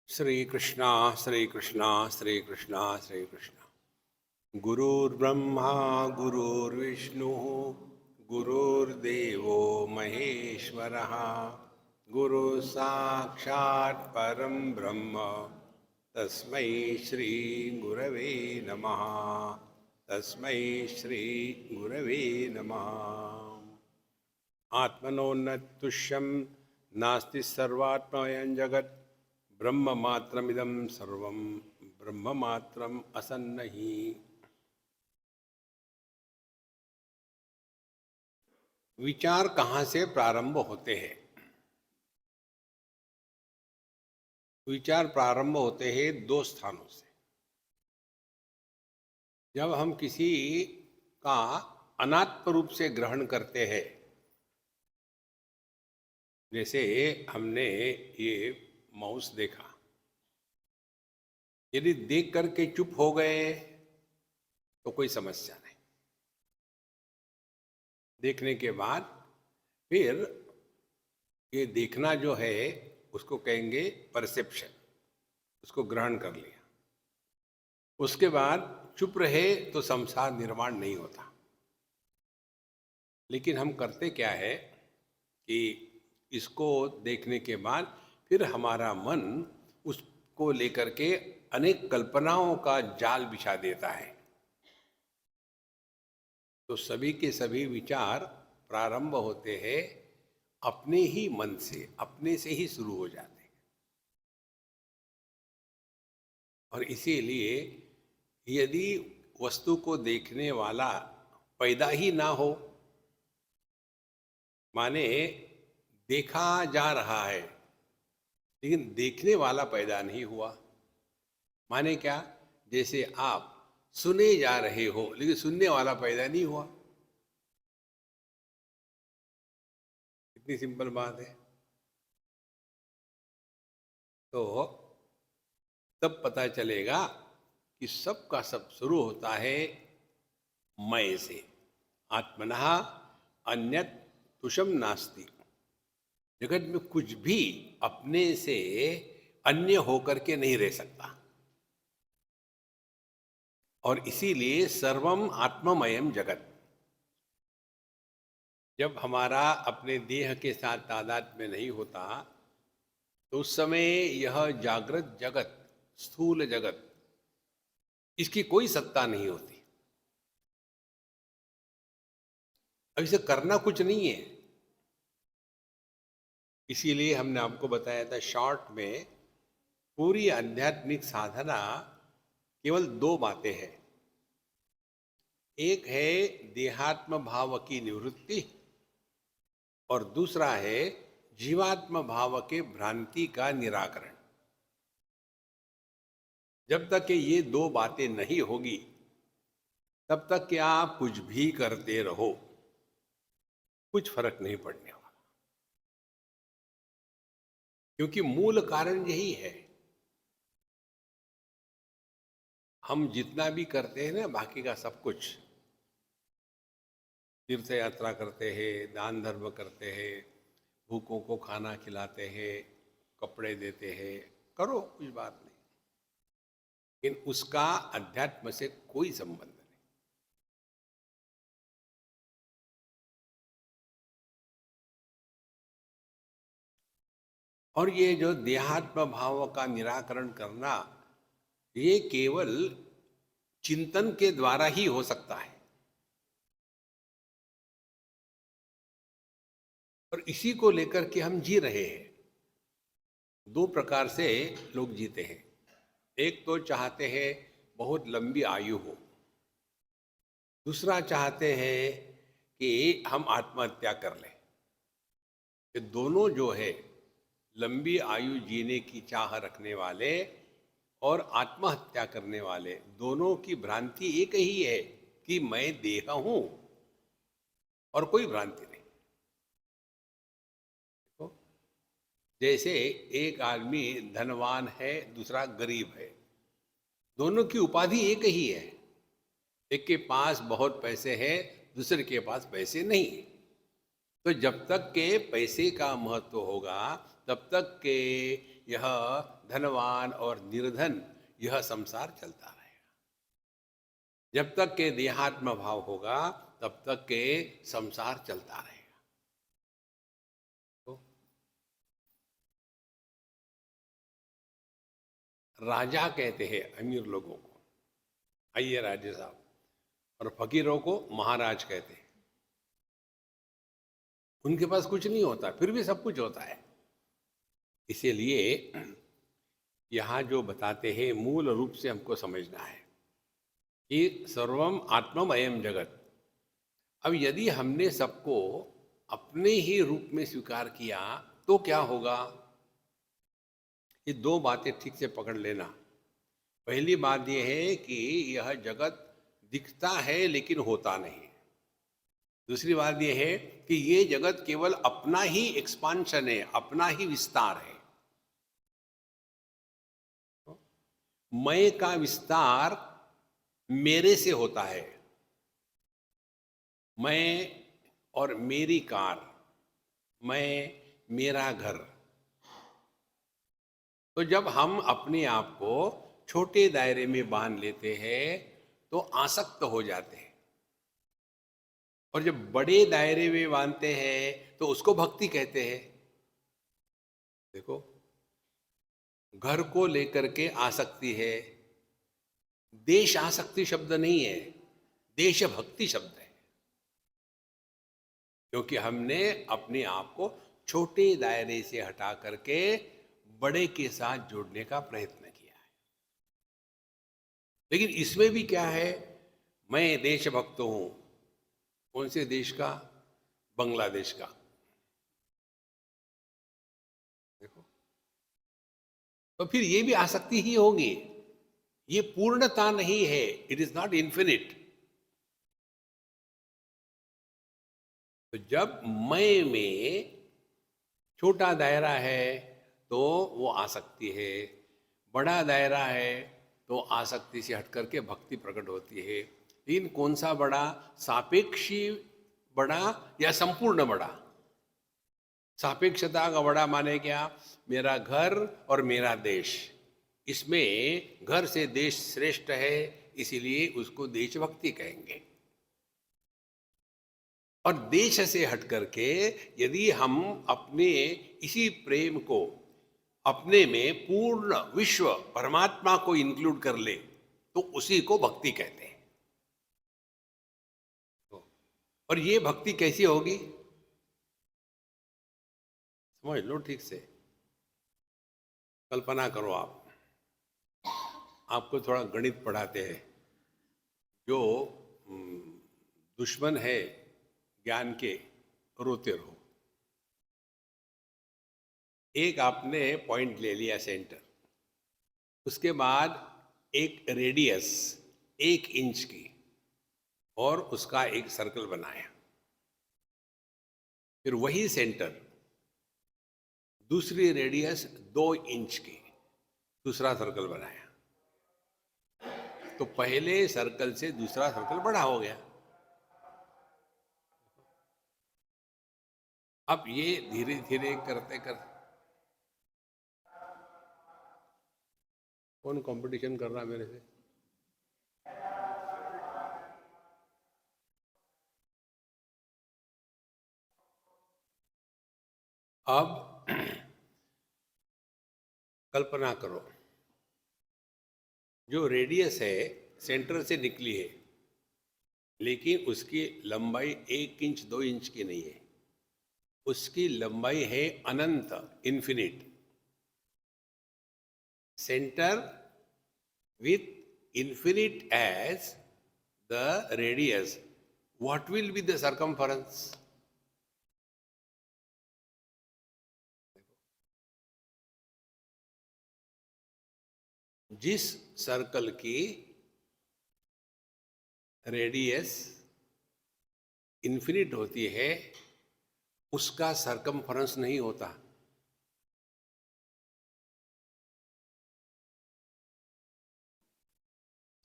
श्री कृष्णा श्री कृष्णा श्री कृष्णा श्री कृष्णा। गुरुर्ब्रह्मा गुरुर्विष्णु गुरुर्देवो महेश्वरः गुरु साक्षात् परम ब्रह्म तस्मै श्री गुरवे नमः। तस्मै श्री गुरवे नमः। आत्मनोन्नतुष्यं नास्ति सर्वात्मयं जगत् ब्रह्म मात्रमिदं सर्वं ब्रह्म मात्रम असन्नहि। विचार कहाँ से प्रारंभ होते हैं? विचार प्रारंभ होते हैं दो स्थानों से। जब हम किसी का अनात्म रूप से ग्रहण करते हैं, जैसे हमने ये माउस देखा, यदि देख करके चुप हो गए तो कोई समस्या नहीं। देखने के बाद फिर ये देखना जो है उसको कहेंगे परसेप्शन, उसको ग्रहण कर लिया। उसके बाद चुप रहे तो संसार निर्माण नहीं होता। लेकिन हम करते क्या है कि इसको देखने के बाद फिर हमारा मन उसको लेकर के अनेक कल्पनाओं का जाल बिछा देता है। तो सभी के सभी विचार प्रारंभ होते हैं अपने ही मन से, अपने से ही शुरू हो जाते हैं। और इसीलिए यदि वस्तु को देखने वाला पैदा ही ना हो, माने देखा जा रहा है लेकिन देखने वाला पैदा नहीं हुआ, माने क्या, जैसे आप सुने जा रहे हो लेकिन सुनने वाला पैदा नहीं हुआ। इतनी सिंपल बात है। तो तब पता चलेगा कि सब का सब शुरू होता है मैं से। आत्मनः अन्यत् तुषम नास्ति। जगत में कुछ भी अपने से अन्य होकर के नहीं रह सकता। और इसीलिए सर्वम आत्ममयम जगत। जब हमारा अपने देह के साथ तादाद में नहीं होता तो उस समय यह जागृत जगत, स्थूल जगत, इसकी कोई सत्ता नहीं होती। अब इसे करना कुछ नहीं है। इसीलिए हमने आपको बताया था शॉर्ट में, पूरी आध्यात्मिक साधना केवल दो बातें हैं। एक है देहात्म भाव की निवृत्ति और दूसरा है जीवात्म भाव के भ्रांति का निराकरण। जब तक कि ये दो बातें नहीं होगी तब तक कि आप कुछ भी करते रहो, कुछ फर्क नहीं पड़ने वाला। क्योंकि मूल कारण यही है। हम जितना भी करते हैं ना, बाकी का सब कुछ, तीर्थ यात्रा करते हैं, दान धर्म करते हैं, भूखों को खाना खिलाते हैं, कपड़े देते हैं, करो, कुछ बात नहीं। लेकिन उसका अध्यात्म से कोई संबंध नहीं। और ये जो देहात्म भाव का निराकरण करना, ये केवल चिंतन के द्वारा ही हो सकता है। और इसी को लेकर के हम जी रहे हैं। दो प्रकार से लोग जीते हैं। एक तो चाहते हैं बहुत लंबी आयु हो, दूसरा चाहते हैं कि हम आत्महत्या कर लें। ये दोनों जो है, लंबी आयु जीने की चाह रखने वाले और आत्महत्या करने वाले, दोनों की भ्रांति एक ही है कि मैं देह हूं, और कोई भ्रांति नहीं। तो जैसे एक आदमी धनवान है, दूसरा गरीब है, दोनों की उपाधि एक ही है। एक के पास बहुत पैसे हैं, दूसरे के पास पैसे नहीं। तो जब तक के पैसे का महत्व होगा तब तक के यह धनवान और निर्धन, यह संसार चलता रहेगा। जब तक के देहात्म भाव होगा तब तक के संसार चलता रहेगा। तो राजा कहते हैं अमीर लोगों को, आइए राजे साहब, और फकीरों को महाराज कहते हैं। उनके पास कुछ नहीं होता, फिर भी सब कुछ होता है। इसीलिए यहाँ जो बताते हैं मूल रूप से हमको समझना है कि सर्वम आत्ममयम जगत। अब यदि हमने सबको अपने ही रूप में स्वीकार किया तो क्या होगा? ये दो बातें ठीक से पकड़ लेना। पहली बात यह है कि यह जगत दिखता है लेकिन होता नहीं। दूसरी बात यह है कि ये जगत केवल अपना ही एक्सपांशन है, अपना ही विस्तार है। मैं का विस्तार मेरे से होता है। मैं और मेरी कार, मैं, मेरा घर। तो जब हम अपने आप को छोटे दायरे में बांध लेते हैं तो आसक्त हो जाते हैं, और जब बड़े दायरे में बांधते हैं तो उसको भक्ति कहते हैं। देखो, घर को लेकर के आसक्ति है, देश आसक्ति शब्द नहीं है, देश भक्ति शब्द है। क्योंकि हमने अपने आप को छोटे दायरे से हटा करके बड़े के साथ जोड़ने का प्रयत्न किया है। लेकिन इसमें भी क्या है, मैं देशभक्त हूं। कौन से देश का? बांग्लादेश का। देखो, तो फिर ये भी आसक्ति ही होगी। ये पूर्णता नहीं है, इट इज नॉट इन्फिनिट। तो जब मैं में छोटा दायरा है तो वो आसक्ति है, बड़ा दायरा है तो आसक्ति से हट करके भक्ति प्रकट होती है। लेकिन कौन सा बड़ा? सापेक्षी बड़ा या संपूर्ण बड़ा? सापेक्षता का बड़ा माने क्या? मेरा घर और मेरा देश, इसमें घर से देश श्रेष्ठ है, इसीलिए उसको देशभक्ति कहेंगे। और देश से हट करके यदि हम अपने इसी प्रेम को अपने में पूर्ण विश्व परमात्मा को इंक्लूड कर ले तो उसी को भक्ति कहते हैं। और ये भक्ति कैसी होगी? समझ लो ठीक से, कल्पना करो। आपको थोड़ा गणित पढ़ाते हैं। जो दुश्मन है ज्ञान के, रोते रहो। एक आपने पॉइंट ले लिया सेंटर, उसके बाद एक रेडियस 1 इंच की, और उसका एक सर्कल बनाया। फिर वही सेंटर दूसरी रेडियस 2 इंच की, दूसरा सर्कल बनाया। तो पहले सर्कल से दूसरा सर्कल बड़ा हो गया। अब ये धीरे धीरे करते करते, कौन कंपटीशन कर रहा है मेरे से? अब कल्पना करो, जो रेडियस है सेंटर से निकली है, लेकिन उसकी लंबाई 1 इंच 2 इंच की नहीं है, उसकी लंबाई है अनंत, infinite. Centre with infinite as the radius, what will be the circumference? जिस सर्कल की रेडियस इन्फिनिट होती है उसका सरकमफरेंस नहीं होता।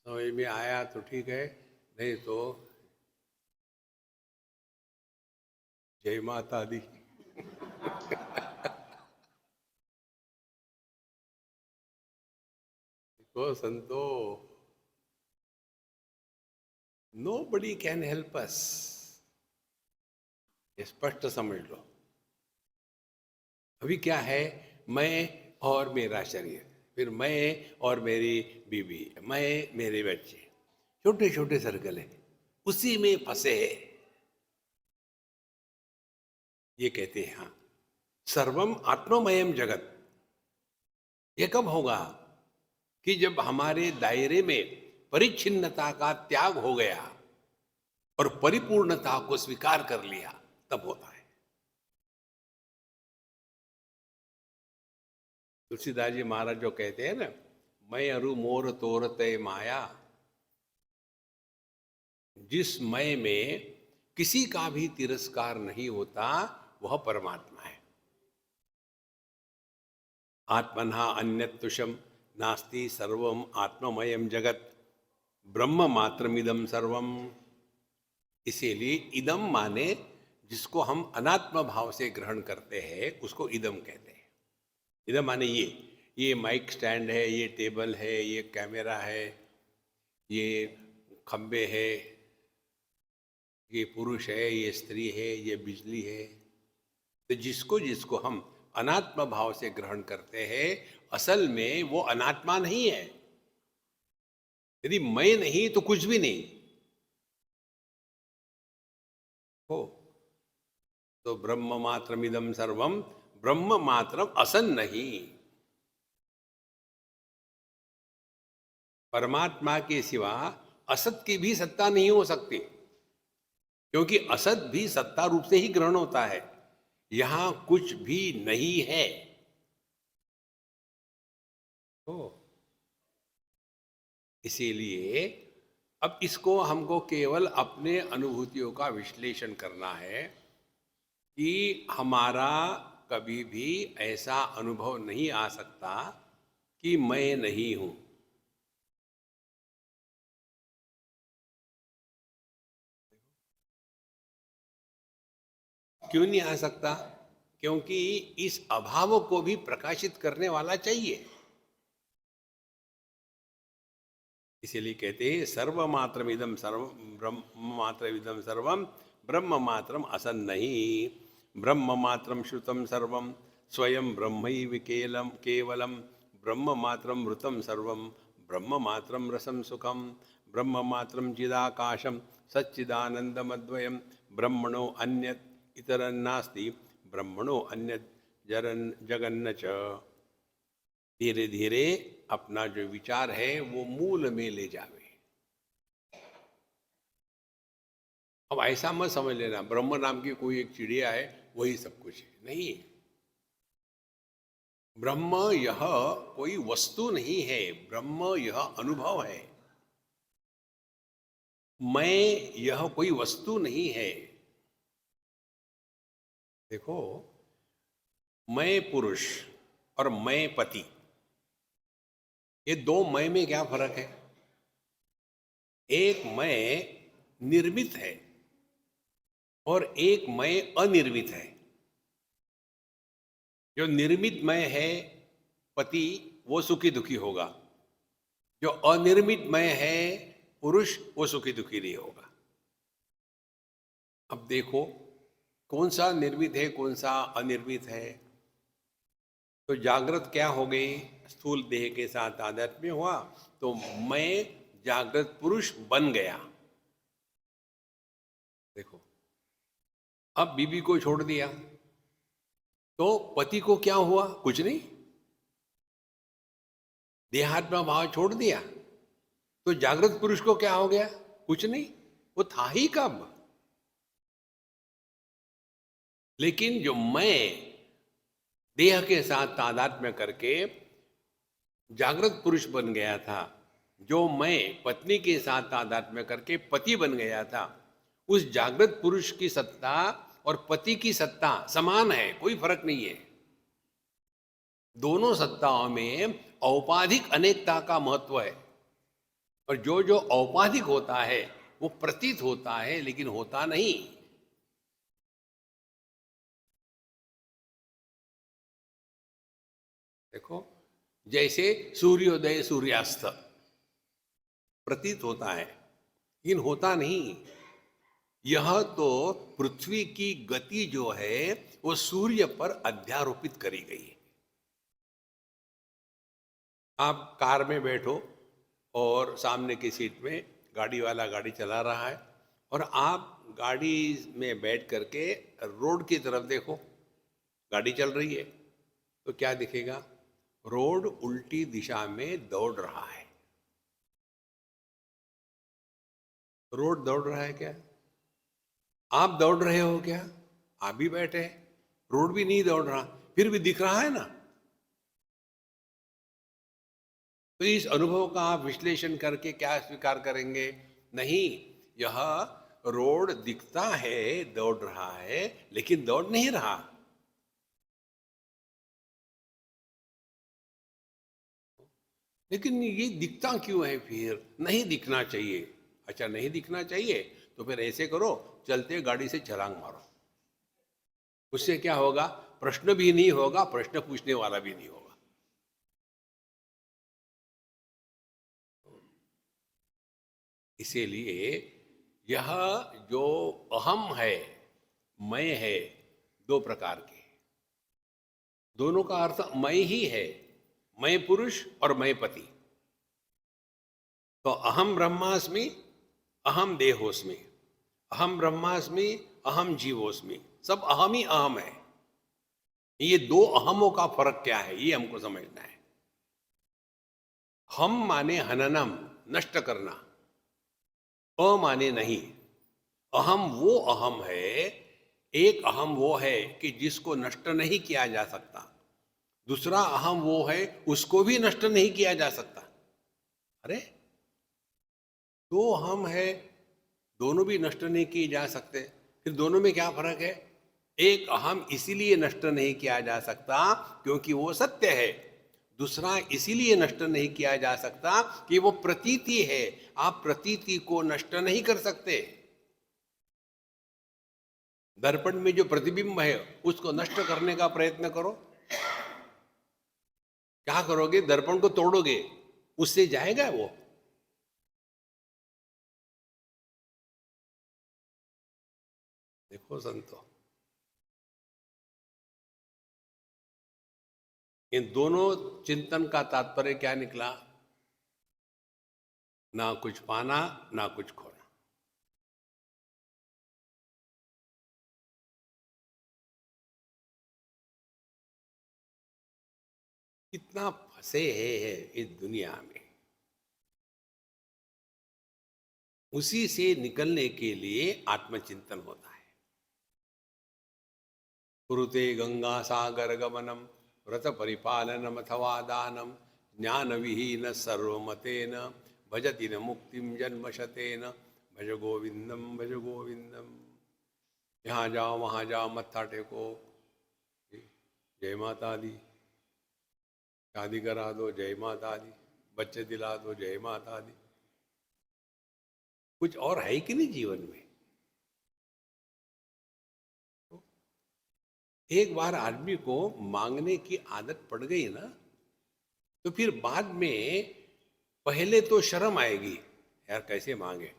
समझ में आया तो ठीक है, नहीं तो जय माता दी। तो संतो, nobody can help us, ये स्पष्ट समझ लो। अभी क्या है, मैं और मेरा शरीर, फिर मैं और मेरी बीवी, मैं मेरे बच्चे, छोटे छोटे सर्कल है, उसी में फंसे है। ये कहते हैं हाँ, सर्वम आत्ममयम जगत। ये कब होगा कि जब हमारे दायरे में परिच्छिन्नता का त्याग हो गया और परिपूर्णता को स्वीकार कर लिया, तब होता है। तुलसीदास जी महाराज जो कहते हैं ना, मैं अरु मोर तोर तय माया, जिस मय में किसी का भी तिरस्कार नहीं होता, वह परमात्मा है। आत्मना अन्यत्तुषम नास्ति सर्वम आत्ममयम जगत ब्रह्म मात्रमिदम सर्वम। इसीलिए इदम माने जिसको हम अनात्म भाव से ग्रहण करते हैं, उसको इदम कहते हैं। इदम माने ये माइक स्टैंड है, ये टेबल है, ये कैमरा है, ये खंबे है, ये पुरुष है, ये स्त्री है, ये बिजली है। तो जिसको जिसको हम अनात्म भाव से ग्रहण करते हैं, असल में वो अनात्मा नहीं है। यदि मैं नहीं तो कुछ भी नहीं हो। तो ब्रह्म मात्रमिदम सर्वम, ब्रह्म मात्रम असन नहीं। परमात्मा के सिवा असत की भी सत्ता नहीं हो सकती, क्योंकि असत भी सत्ता रूप से ही ग्रहण होता है। यहां कुछ भी नहीं है। तो इसीलिए अब इसको हमको केवल अपने अनुभूतियों का विश्लेषण करना है कि हमारा कभी भी ऐसा अनुभव नहीं आ सकता कि मैं नहीं हूं। क्यों नहीं आ सकता? क्योंकि इस अभाव को भी प्रकाशित करने वाला चाहिए। इसीलिए कहते हैं सर्वमात्रम इदम सर्व ब्रह्म मात्र इदम सर्वम ब्रह्म मात्रम असन नहीं। ब्रह्म मात्रम श्रुतम सर्वम स्वयं ब्रह्मैव केवलम ब्रह्म मात्रम मृतम सर्वम ब्रह्म मात्रम रसम सुखम ब्रह्म मात्रम चिदाकाशम सच्चिदानंदमद्वयम ब्रह्मणो अन्यत् इतरन्नास्ति ब्रह्मणो अन्यत् जगन्न च। धीरे धीरे अपना जो विचार है वो मूल में ले जावे। अब ऐसा मत समझ लेना ब्रह्म नाम की कोई एक चिड़िया है, वही सब कुछ है। नहीं, ब्रह्म यह कोई वस्तु नहीं है, ब्रह्म यह अनुभव है। मैं यह कोई वस्तु नहीं है। देखो, मैं पुरुष और मैं पति, ये दो मैं में क्या फर्क है? एक मैं निर्मित है और एक मैं अनिर्मित है। जो निर्मित मैं है पति, वो सुखी दुखी होगा। जो अनिर्मित मैं है पुरुष, वो सुखी दुखी नहीं होगा। अब देखो कौन सा निर्मित है, कौन सा अनिर्मित है। तो जागृत क्या हो गई? स्थूल देह के साथ तादात्म्य हुआ तो मैं जागृत पुरुष बन गया। देखो, अब बीबी को छोड़ दिया तो पति को क्या हुआ? कुछ नहीं। देहात्मा भाव छोड़ दिया तो जागृत पुरुष को क्या हो गया? कुछ नहीं। वो था ही कब? लेकिन जो मैं देह के साथ तादात्म्य करके जागृत पुरुष बन गया था, जो मैं पत्नी के साथ तादात्म्य करके पति बन गया था, उस जागृत पुरुष की सत्ता और पति की सत्ता समान है, कोई फर्क नहीं है। दोनों सत्ताओं में औपाधिक अनेकता का महत्व है। और जो जो औपाधिक होता है वो प्रतीत होता है लेकिन होता नहीं। देखो, जैसे सूर्योदय सूर्यास्त प्रतीत होता है, लेकिन होता नहीं। यह तो पृथ्वी की गति जो है वो सूर्य पर अध्यारोपित करी गई है। आप कार में बैठो और सामने की सीट में गाड़ी वाला गाड़ी चला रहा है, और आप गाड़ी में बैठ करके रोड की तरफ देखो, गाड़ी चल रही है, तो क्या दिखेगा? रोड उल्टी दिशा में दौड़ रहा है। रोड दौड़ रहा है क्या? आप दौड़ रहे हो क्या? आप भी बैठे हैं, रोड भी नहीं दौड़ रहा, फिर भी दिख रहा है ना। तो इस अनुभव का आप विश्लेषण करके क्या स्वीकार करेंगे? नहीं, यह रोड दिखता है, दौड़ रहा है, लेकिन दौड़ नहीं रहा। लेकिन ये दिखता क्यों है? फिर नहीं दिखना चाहिए। अच्छा, नहीं दिखना चाहिए तो फिर ऐसे करो, चलते गाड़ी से छलांग मारो। उससे क्या होगा? प्रश्न भी नहीं होगा, प्रश्न पूछने वाला भी नहीं होगा। इसीलिए यह जो अहम है, मैं है, दो प्रकार के, दोनों का अर्थ मैं ही है। मैं पुरुष और मैं पति। तो अहम ब्रह्मास्मि, अहम देहोस्मि, अहम ब्रह्मास्मि, अहम जीवोस्मि, सब अहम ही अहम है। ये दो अहमों का फर्क क्या है, ये हमको समझना है। हम माने हननम, नष्ट करना, अ माने नहीं। अहम वो अहम है, एक अहम वो है कि जिसको नष्ट नहीं किया जा सकता, दूसरा अहम वो है उसको भी नष्ट नहीं किया जा सकता। अरे, दो अहम है, दोनों भी नष्ट नहीं किए जा सकते, फिर दोनों में क्या फर्क है? एक अहम इसीलिए नष्ट नहीं किया जा सकता क्योंकि वो सत्य है, दूसरा इसीलिए नष्ट नहीं किया जा सकता कि वो प्रतीति है। आप प्रतीति को नष्ट नहीं कर सकते। दर्पण में जो प्रतिबिंब है उसको नष्ट करने का प्रयत्न करो, क्या करोगे? दर्पण को तोड़ोगे, उससे जाएगा वो? देखो संतो, इन दोनों चिंतन का तात्पर्य क्या निकला? ना कुछ पाना, ना कुछ खोना। कितना फंसे है इस दुनिया में। उसी से निकलने के लिए आत्मचिंतन होता है। कुरुते गंगा सागर गमनम व्रत परिपालनम अथवा दानम ज्ञान विहीन सर्वमतेन भजति न मुक्तिम जन्म शतेन भज गोविंदम भज गोविंदम। यहाँ जाओ वहाँ जाओ, मत्था टेको, जय माता दी, शादी करा दो, जय माता दी, बच्चे दिला दो, जय माता दी। कुछ और है कि नहीं जीवन में? एक बार आदमी को मांगने की आदत पड़ गई ना, तो फिर बाद में पहले तो शर्म आएगी, यार कैसे मांगे।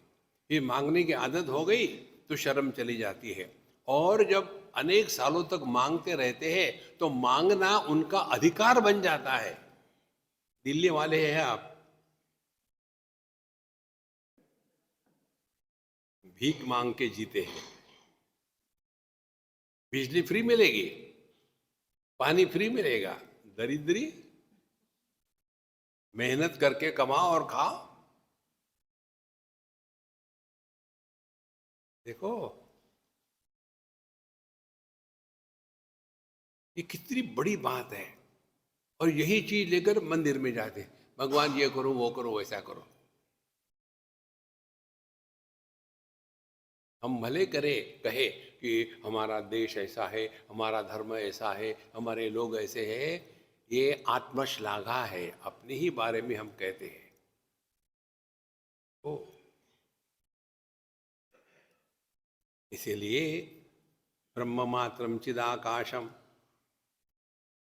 फिर मांगने की आदत हो गई तो शर्म चली जाती है, और जब अनेक सालों तक मांगते रहते हैं तो मांगना उनका अधिकार बन जाता है। दिल्ली वाले हैं आप, भीख मांग के जीते हैं। बिजली फ्री मिलेगी, पानी फ्री मिलेगा, दरिद्री मेहनत करके कमाओ और खाओ। देखो ये कितनी बड़ी बात है। और यही चीज लेकर मंदिर में जाते, भगवान ये करो, वो करो, वैसा करो। हम भले करे कहे कि हमारा देश ऐसा है, हमारा धर्म ऐसा है, हमारे लोग ऐसे हैं, ये आत्मश्लाघा है, अपने ही बारे में हम कहते हैं। ओ, इसीलिए ब्रह्म मात्रम चिदाकाशम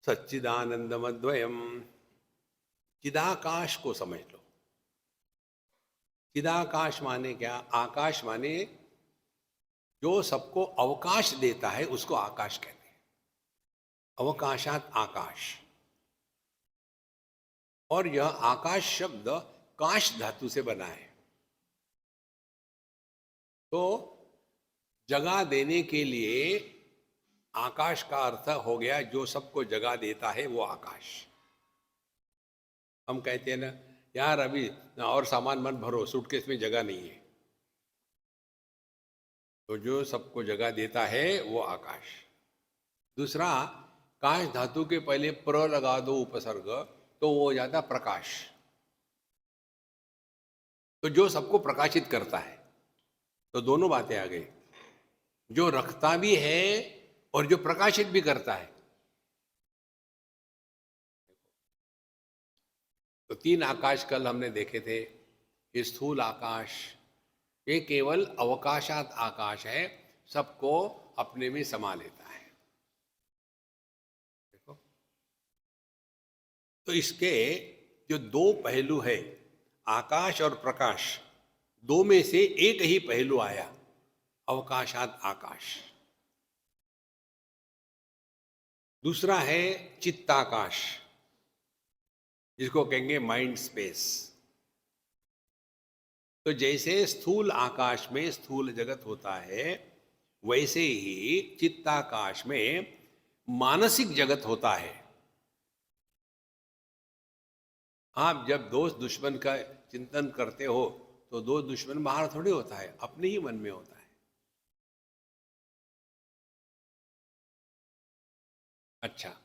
सच्चिदानंदमद्वयम चिदाकाश को समझ लो। चिदाकाश माने क्या? आकाश माने जो सबको अवकाश देता है उसको आकाश कहते हैं। अवकाशात आकाश। और यह आकाश शब्द काश धातु से बना है। तो जगह देने के लिए आकाश का अर्थ हो गया जो सबको जगह देता है वो आकाश। हम कहते हैं ना, यार अभी और सामान मत भरो, सूटकेस में जगह नहीं है। तो जो सबको जगह देता है वो आकाश। दूसरा, काश धातु के पहले प्र लगा दो उपसर्ग तो वो हो जाता प्रकाश। तो जो सबको प्रकाशित करता है। तो दोनों बातें आ गई, जो रखता भी है और जो प्रकाशित भी करता है। तो 3 आकाश कल हमने देखे थे। ये स्थूल आकाश, ये केवल अवकाशात आकाश है, सबको अपने में समा लेता है। देखो, तो इसके जो 2 पहलू है, आकाश और प्रकाश, 2 में से एक ही पहलू आया, अवकाशात आकाश। दूसरा है चित्ताकाश, जिसको कहेंगे माइंड स्पेस। तो जैसे स्थूल आकाश में स्थूल जगत होता है, वैसे ही चित्ताकाश में मानसिक जगत होता है। आप जब दोस्त दुश्मन का चिंतन करते हो तो दोस्त दुश्मन बाहर थोड़ी होता है, अपने ही मन में होता है। अच्छा,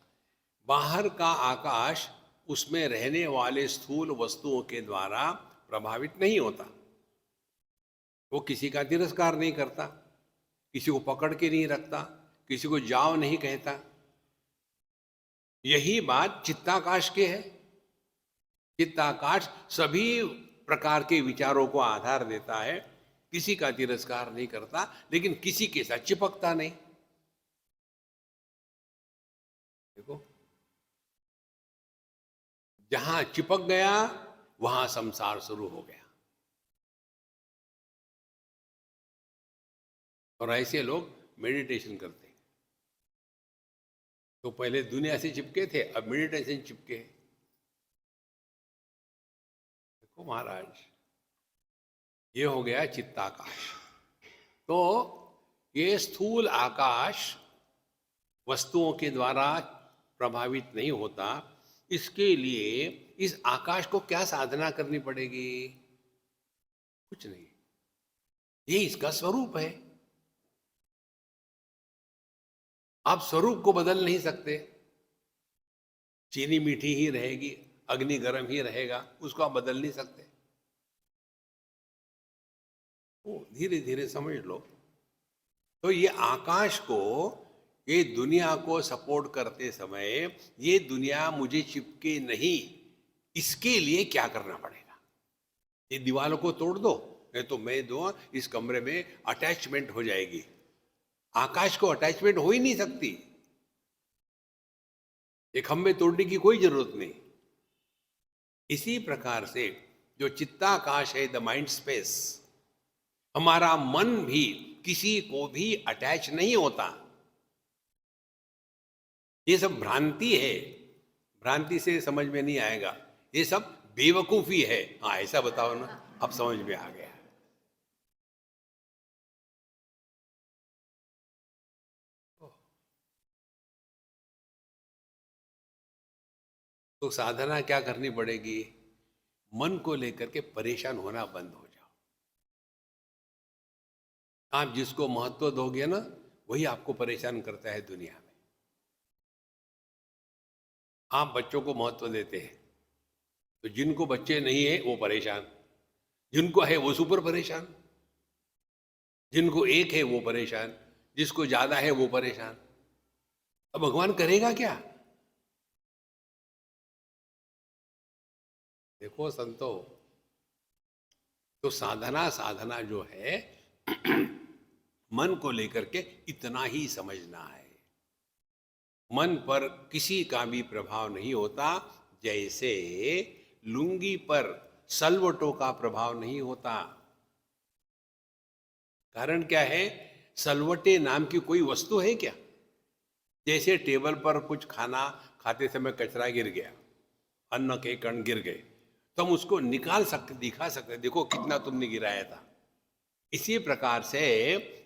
बाहर का आकाश उसमें रहने वाले स्थूल वस्तुओं के द्वारा प्रभावित नहीं होता। वो किसी का तिरस्कार नहीं करता, किसी को पकड़ के नहीं रखता, किसी को जाओ नहीं कहता। यही बात चित्ताकाश के है। चित्ताकाश सभी प्रकार के विचारों को आधार देता है, किसी का तिरस्कार नहीं करता, लेकिन किसी के साथ चिपकता नहीं। देखो, जहां चिपक गया वहां संसार शुरू हो गया। और ऐसे लोग मेडिटेशन करते हैं। तो पहले दुनिया से चिपके थे, अब मेडिटेशन चिपके। देखो महाराज, ये हो गया चित्ताकाश। तो ये स्थूल आकाश वस्तुओं के द्वारा प्रभावित नहीं होता। इसके लिए इस आकाश को क्या साधना करनी पड़ेगी? कुछ नहीं, ये इसका स्वरूप है। आप स्वरूप को बदल नहीं सकते। चीनी मीठी ही रहेगी, अग्नि गर्म ही रहेगा, उसको आप बदल नहीं सकते। वो धीरे धीरे समझ लो। तो ये आकाश को, ये दुनिया को सपोर्ट करते समय, ये दुनिया मुझे चिपके नहीं, इसके लिए क्या करना पड़ेगा? ये दीवारों को तोड़ दो, नहीं तो मैं दो इस कमरे में अटैचमेंट हो जाएगी। आकाश को अटैचमेंट हो ही नहीं सकती। ये खंभे तोड़ने की कोई जरूरत नहीं। इसी प्रकार से जो चित्ताकाश है, द माइंड स्पेस, हमारा मन भी किसी को भी अटैच नहीं होता। ये सब भ्रांति है, भ्रांति से समझ में नहीं आएगा। ये सब बेवकूफी है। हाँ, ऐसा बताओ ना, अब समझ में आ गया। तो साधना क्या करनी पड़ेगी? मन को लेकर के परेशान होना बंद हो जाओ। आप जिसको महत्व दोगे ना, वही आपको परेशान करता है दुनिया में। आप बच्चों को महत्व देते हैं, तो जिनको बच्चे नहीं है वो परेशान, जिनको है वो सुपर परेशान, जिनको एक है वो परेशान, जिसको ज्यादा है वो परेशान। अब भगवान करेगा क्या? देखो संतो, तो साधना जो है मन को लेकर के इतना ही समझना है। मन पर किसी का भी प्रभाव नहीं होता। जैसे लुंगी पर सलवटों का प्रभाव नहीं होता। कारण क्या है? सलवटे नाम की कोई वस्तु है क्या? जैसे टेबल पर कुछ खाना खाते समय कचरा गिर गया, अन्न के कण गिर गए, तो हम उसको निकाल सकते, दिखा सकते, देखो कितना तुमने गिराया था। इसी प्रकार से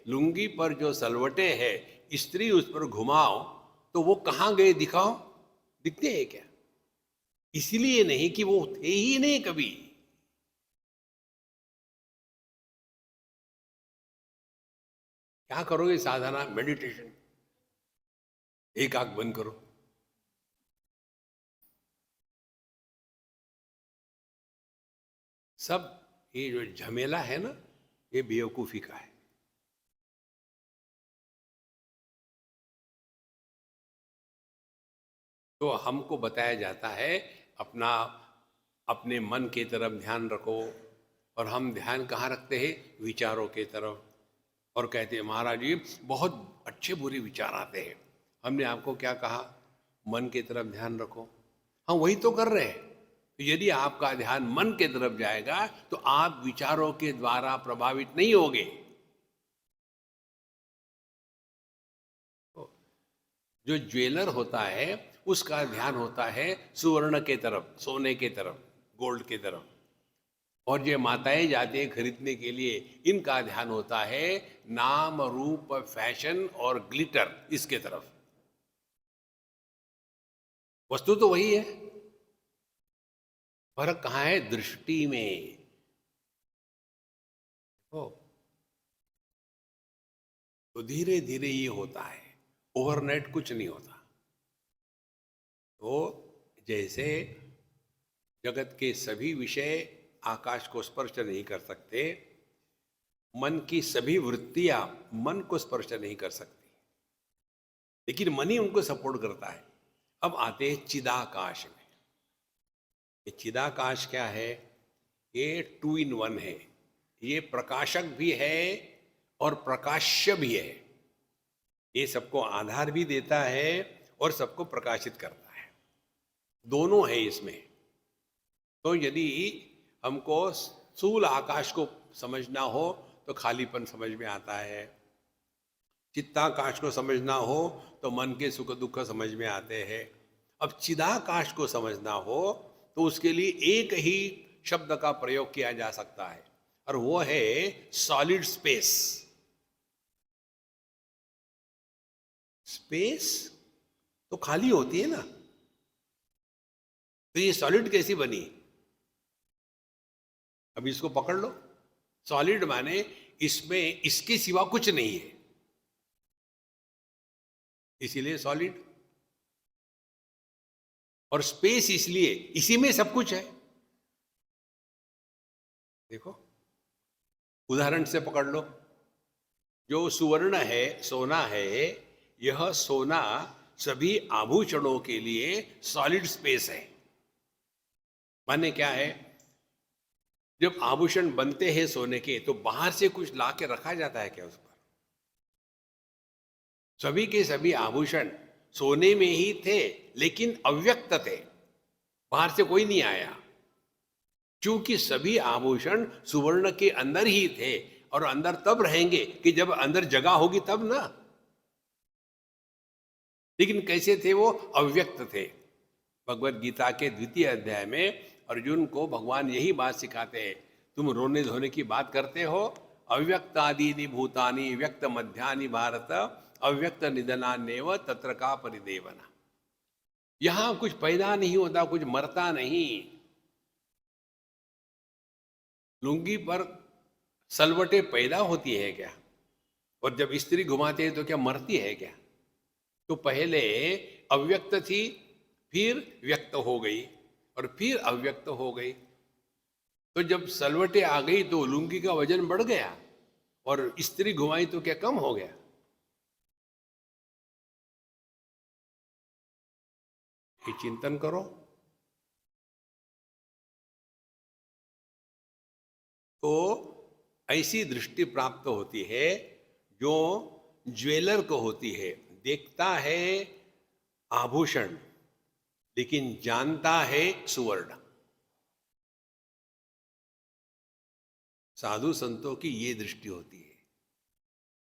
लुंगी पर जो सलवटे है, स्त्री उस पर घुमाओ तो वो कहाँ गए दिखाओ, दिखते हैं क्या? इसलिए नहीं कि वो थे ही नहीं कभी। क्या करोगे? साधना, मेडिटेशन, एक आंख बंद करो, सब ये जो झमेला है ना, ये बेवकूफी का है। तो हमको बताया जाता है अपना, अपने मन के तरफ ध्यान रखो, और हम ध्यान कहाँ रखते हैं? विचारों के तरफ। और कहते हैं महाराज जी बहुत अच्छे बुरे विचार आते हैं। हमने आपको क्या कहा? मन के तरफ ध्यान रखो। हम वही तो कर रहे हैं। तो यदि आपका ध्यान मन के तरफ जाएगा तो आप विचारों के द्वारा प्रभावित नहीं होगे। जो ज्वेलर होता है उसका ध्यान होता है सुवर्ण के तरफ, सोने के तरफ, गोल्ड के तरफ। और ये माताएं जाती हैं खरीदने के लिए, इनका ध्यान होता है नाम रूप फैशन और ग्लिटर, इसके तरफ। वस्तु तो वही है, फर्क कहाँ है? दृष्टि में। हो तो धीरे धीरे ये होता है, ओवरनाइट कुछ नहीं होता। तो जैसे जगत के सभी विषय आकाश को स्पर्श नहीं कर सकते, मन की सभी वृत्तियां मन को स्पर्श नहीं कर सकती, लेकिन मन ही उनको सपोर्ट करता है। अब आते हैं चिदाकाश में। ये चिदाकाश क्या है? ये 2 in 1 है। ये प्रकाशक भी है और प्रकाश्य भी है। ये सबको आधार भी देता है और सबको प्रकाशित करता है, दोनों है इसमें। तो यदि हमको स्थूल आकाश को समझना हो तो खालीपन समझ में आता है, चित्ताकाश को समझना हो तो मन के सुख दुख समझ में आते हैं। अब चिदाकाश को समझना हो तो उसके लिए एक ही शब्द का प्रयोग किया जा सकता है, और वो है सॉलिड स्पेस। स्पेस तो खाली होती है ना, तो ये सॉलिड कैसी बनी? अब इसको पकड़ लो। सॉलिड माने इसमें इसके सिवा कुछ नहीं है, इसीलिए सॉलिड। और स्पेस इसलिए इसी में सब कुछ है। देखो उदाहरण से पकड़ लो, जो सुवर्ण है, सोना है, यह सोना सभी आभूषणों के लिए सॉलिड स्पेस है। माने क्या है? जब आभूषण बनते हैं सोने के तो बाहर से कुछ ला के रखा जाता है क्या उस पर? सभी के सभी आभूषण सोने में ही थे, लेकिन अव्यक्त थे, बाहर से कोई नहीं आया। क्योंकि सभी आभूषण सुवर्ण के अंदर ही थे, और अंदर तब रहेंगे कि जब अंदर जगह होगी तब ना। लेकिन कैसे थे वो? अव्यक्त थे। भगवत गीता के 2य अध्याय में अर्जुन को भगवान यही बात सिखाते हैं, तुम रोने धोने की बात करते हो, अव्यक्तादीनि भूतानि व्यक्त मध्यानि भारत अव्यक्त निधनान्येव तत्र का परिदेवना। यहां कुछ पैदा नहीं होता, कुछ मरता नहीं। लुंगी पर सलवटे पैदा होती है क्या? और जब स्त्री घुमाते हैं तो क्या मरती है क्या? तो पहले अव्यक्त थी, फिर व्यक्त हो गई, और फिर अव्यक्त हो गई। तो जब सलवटे आ गई तो लुंगी का वजन बढ़ गया, और स्त्री घुमाई तो क्या कम हो गया? ये चिंतन करो। तो ऐसी दृष्टि प्राप्त होती है जो ज्वेलर को होती है। देखता है आभूषण, लेकिन जानता है सुवर्ण। साधु संतों की ये दृष्टि होती है।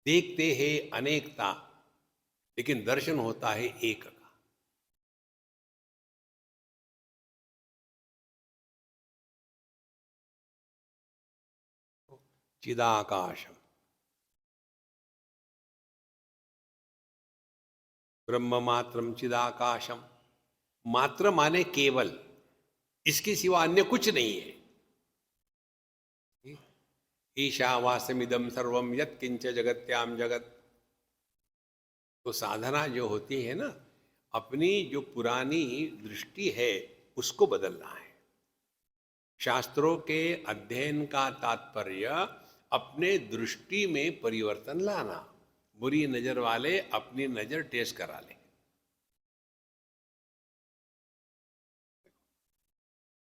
देखते हैं अनेकता, लेकिन दर्शन होता है एक का। चिदाकाशम ब्रह्म मात्रम चिदाकाशम। मात्र माने केवल, इसके सिवा अन्य कुछ नहीं है। ईशावास्यमिदं सर्वम यत्किंच जगत्याम जगत। तो साधना जो होती है ना, अपनी जो पुरानी दृष्टि है उसको बदलना है। शास्त्रों के अध्ययन का तात्पर्य अपने दृष्टि में परिवर्तन लाना। बुरी नजर वाले अपनी नजर टेस्ट करा ले।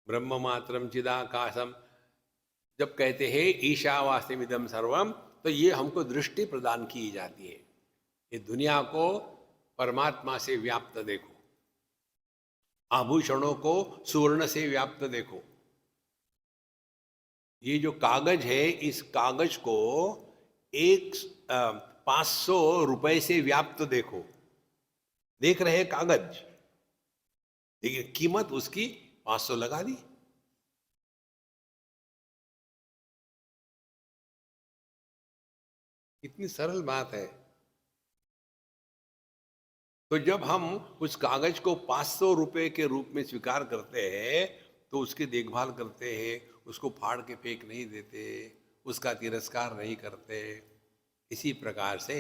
ब्रह्म मात्रम चिदाकाशम जब कहते हैं ईशावास्यमिदं सर्वम, तो ये हमको दृष्टि प्रदान की जाती है। ये दुनिया को परमात्मा से व्याप्त देखो, आभूषणों को सुवर्ण से व्याप्त देखो। ये जो कागज है, इस कागज को 500 रुपए से व्याप्त देखो। देख रहे हैं कागज, लेकिन कीमत उसकी 500 लगा दी। इतनी सरल बात है। तो जब हम उस कागज को 500 रुपए के रूप में स्वीकार करते हैं, तो उसकी देखभाल करते हैं, उसको फाड़ के फेंक नहीं देते, उसका तिरस्कार नहीं करते। इसी प्रकार से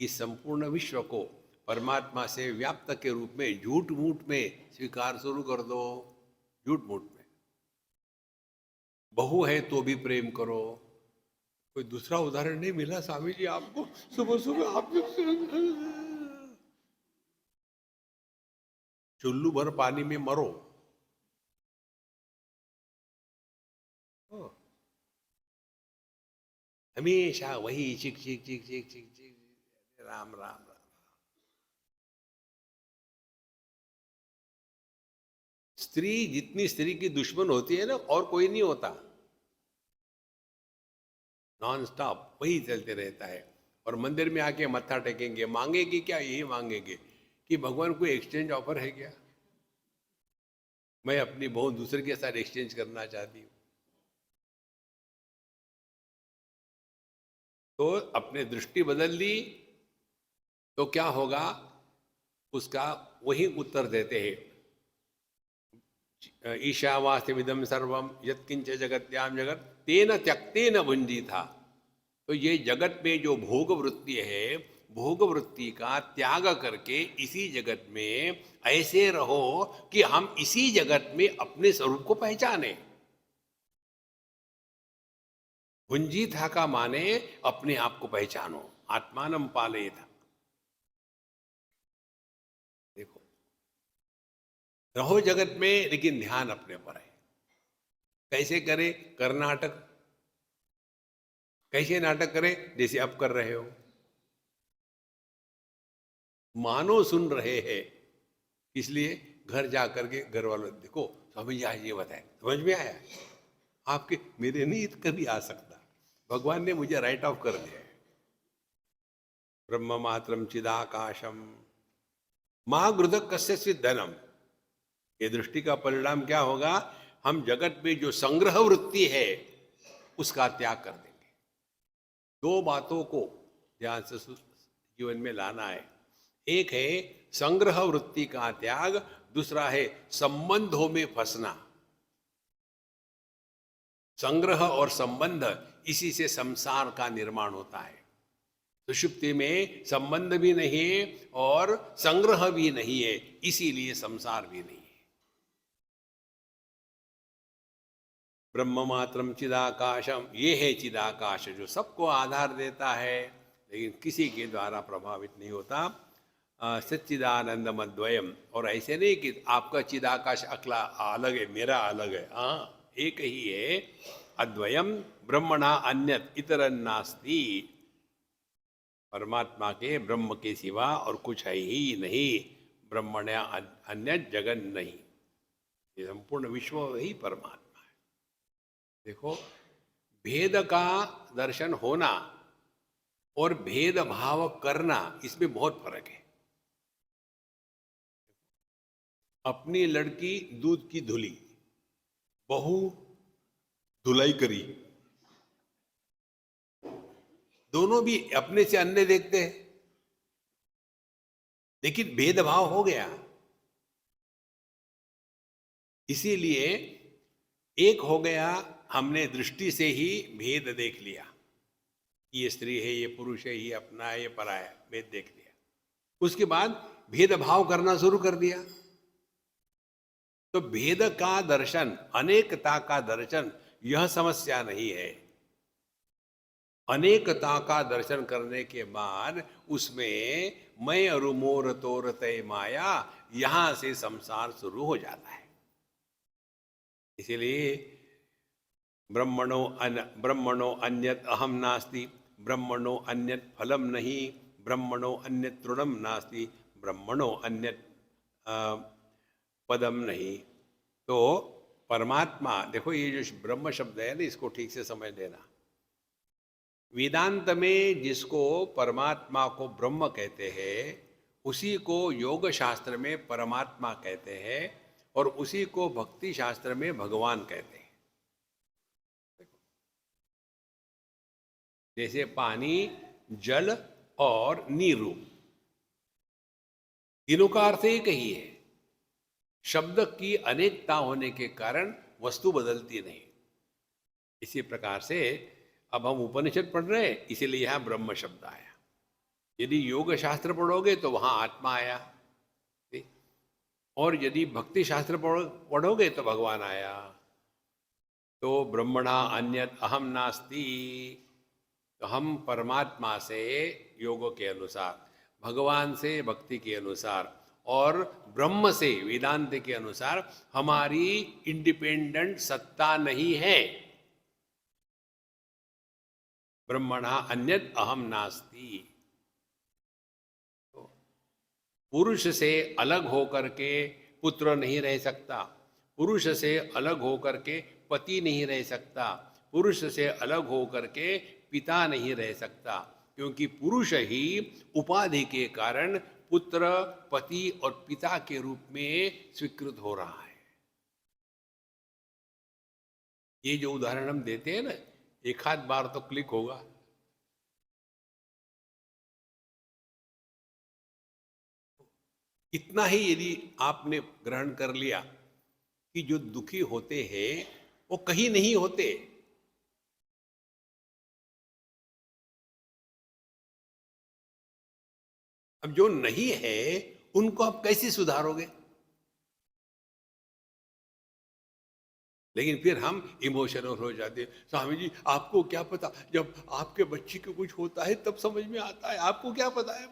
इस संपूर्ण विश्व को परमात्मा से व्याप्त के रूप में झूठ मूठ में स्वीकार शुरू कर दो। झूठ मूठ में बहू है तो भी प्रेम करो। कोई दूसरा उदाहरण नहीं मिला स्वामी जी आपको? सुबह सुबह आप चुल्लू भर पानी में मरो। हमेशा वही चिक चिक चिक चिक चिक चिक, राम राम राम। स्त्री जितनी स्त्री की दुश्मन होती है ना, और कोई नहीं होता। नॉन स्टॉप वही चलते रहता है। और मंदिर में आके मत्था टेकेंगे, मांगेगी क्या? यही मांगेंगे कि भगवान कोई एक्सचेंज ऑफर है क्या? मैं अपनी बहू दूसरे के साथ एक्सचेंज करना चाहती हूँ। तो अपने दृष्टि बदल ली तो क्या होगा? उसका वही उत्तर देते हैं, ईशावास्यमिदं सर्वम यत्किंच जगत्याम जगत तेन त्यक्तेन भुंजी था। तो ये जगत में जो भोग वृत्ति है, भोग वृत्ति का त्याग करके इसी जगत में ऐसे रहो कि हम इसी जगत में अपने स्वरूप को पहचाने। भुंजी था का माने अपने आप को पहचानो, आत्मानम पाले था। देखो, रहो जगत में लेकिन ध्यान अपने पर है। कैसे करे? कर्नाटक। कैसे नाटक करे? जैसे अब कर रहे हो, मानो सुन रहे हैं। इसलिए घर जा करके घर वालों देखो स्वामी जी आज ये बताए, समझ में आया? आपके मेरे नहीं कभी आ सकता, भगवान ने मुझे राइट ऑफ कर दिया है। ब्रह्म मात्रम चिदाकाशम माँ गृधक कस्य धनम। ये दृष्टि का परिणाम क्या होगा? हम जगत में जो संग्रह वृत्ति है उसका त्याग कर देंगे। दो बातों को ध्यान से जीवन में लाना है। एक है संग्रह वृत्ति का त्याग, दूसरा है संबंधों में फंसना। संग्रह और संबंध, इसी से संसार का निर्माण होता है। सुषुप्ति में संबंध भी नहीं है और संग्रह भी नहीं है, इसीलिए संसार भी नहीं है। ब्रह्म मात्रम चिदाकाशम, ये है चिदाकाश जो सबको आधार देता है, लेकिन किसी के द्वारा प्रभावित नहीं होता। सच्चिदानंदम अद्वयम। और ऐसे नहीं कि आपका चिदाकाश अकला अलग है, मेरा अलग है। हाँ, एक ही है। अद्वयम ब्रह्मणा अन्यत इतर नास्ति। परमात्मा के, ब्रह्म के सिवा और कुछ है ही नहीं। ब्रह्मण्या अन्य जगन नहीं। ये संपूर्ण विश्व ही परमात्मा है। देखो, भेद का दर्शन होना और भेदभाव करना, इसमें बहुत फर्क है। अपनी लड़की दूध की धुली, बहू धुलाई करी, दोनों भी अपने से अन्य देखते हैं, लेकिन भेदभाव हो गया। इसीलिए एक हो गया, हमने दृष्टि से ही भेद देख लिया, ये स्त्री है, ये पुरुष है, ये अपना है, ये पराया है, भेद देख लिया। उसके बाद भेदभाव करना शुरू कर दिया। तो भेद का दर्शन, अनेकता का दर्शन, यह समस्या नहीं है। अनेकता का दर्शन करने के बाद उसमें मैं और मोर तोर तय माया, यहां से संसार शुरू हो जाता है। इसीलिए ब्रह्मणो अन्यत अहम नास्ति, ब्रह्मणो अन्यत फलम नहीं, ब्रह्मणो अन्यत तृणम नास्ति, ब्रह्मणो अन्यत पदम नहीं। तो परमात्मा, देखो ये जो ब्रह्म शब्द है ना, इसको ठीक से समझ लेना। वेदांत में जिसको परमात्मा को ब्रह्म कहते हैं, उसी को योग शास्त्र में परमात्मा कहते हैं, और उसी को भक्ति शास्त्र में भगवान कहते हैं। जैसे पानी, जल और नीरू, तीनों का अर्थ एक ही है। शब्द की अनेकता होने के कारण वस्तु बदलती नहीं। इसी प्रकार से अब हम उपनिषद पढ़ रहे हैं, इसीलिए यहां ब्रह्म शब्द आया। यदि योग शास्त्र पढ़ोगे तो वहां आत्मा आया, और यदि भक्ति शास्त्र पढ़ोगे तो भगवान आया। तो ब्रह्मणा अन्यत अहम नास्ति, तो हम परमात्मा से योग के अनुसार, भगवान से भक्ति के अनुसार, और ब्रह्म से वेदांत के अनुसार हमारी इंडिपेंडेंट सत्ता नहीं है। ब्रह्मणा अन्यत अहम नास्ति। तो पुरुष से अलग होकर के पुत्र नहीं रह सकता, पुरुष से अलग होकर के पति नहीं रह सकता, पुरुष से अलग होकर के पिता नहीं रह सकता, क्योंकि पुरुष ही उपाधि के कारण पुत्र, पति और पिता के रूप में स्वीकृत हो रहा है। ये जो उदाहरण हम देते हैं ना, एक आध बार तो क्लिक होगा। इतना ही यदि आपने ग्रहण कर लिया कि जो दुखी होते हैं वो कहीं नहीं होते, अब जो नहीं है उनको आप कैसे सुधारोगे? लेकिन फिर हम इमोशनल हो जाते हैं। स्वामी जी आपको क्या पता, जब आपके बच्चे को कुछ होता है तब समझ में आता है, आपको क्या पता है?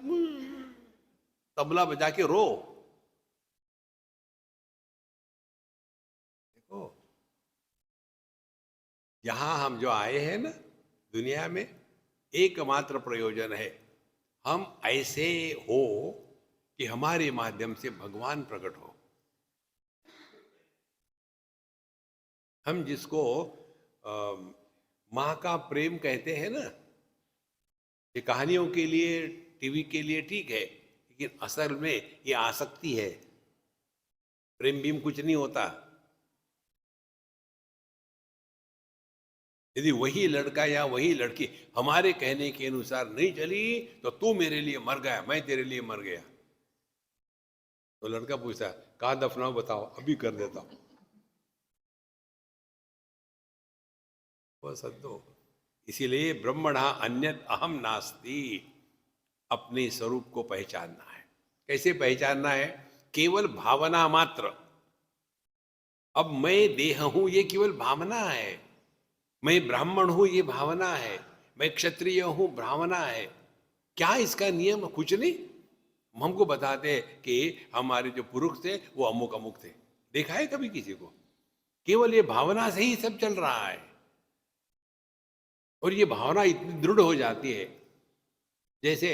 तबला बजा के रो। देखो, यहां हम जो आए हैं ना दुनिया में, एकमात्र प्रयोजन है, हम ऐसे हो कि हमारे माध्यम से भगवान प्रकट हो। हम जिसको माँ का प्रेम कहते हैं ना, ये कहानियों के लिए, टीवी के लिए ठीक है, लेकिन असल में ये आसक्ति है। प्रेम भीम कुछ नहीं होता। यदि वही लड़का या वही लड़की हमारे कहने के अनुसार नहीं चली तो तू मेरे लिए मर गया, मैं तेरे लिए मर गया। तो लड़का पूछता कहाँ दफनाओ बताओ, अभी कर देता हूं। बस दो। इसीलिए ब्रह्मणा अन्यत अहम नास्ति, अपने स्वरूप को पहचानना है। कैसे पहचानना है? केवल भावना मात्र। अब मैं देह हूं ये केवल भावना है, मैं ब्राह्मण हूं ये भावना है, मैं क्षत्रिय हूं भावना है। क्या इसका नियम? कुछ नहीं। हमको बताते हैं कि हमारे जो पुरुष थे वो अमुक अमुक थे। देखा है कभी किसी को? केवल ये भावना से ही सब चल रहा है। और ये भावना इतनी दृढ़ हो जाती है, जैसे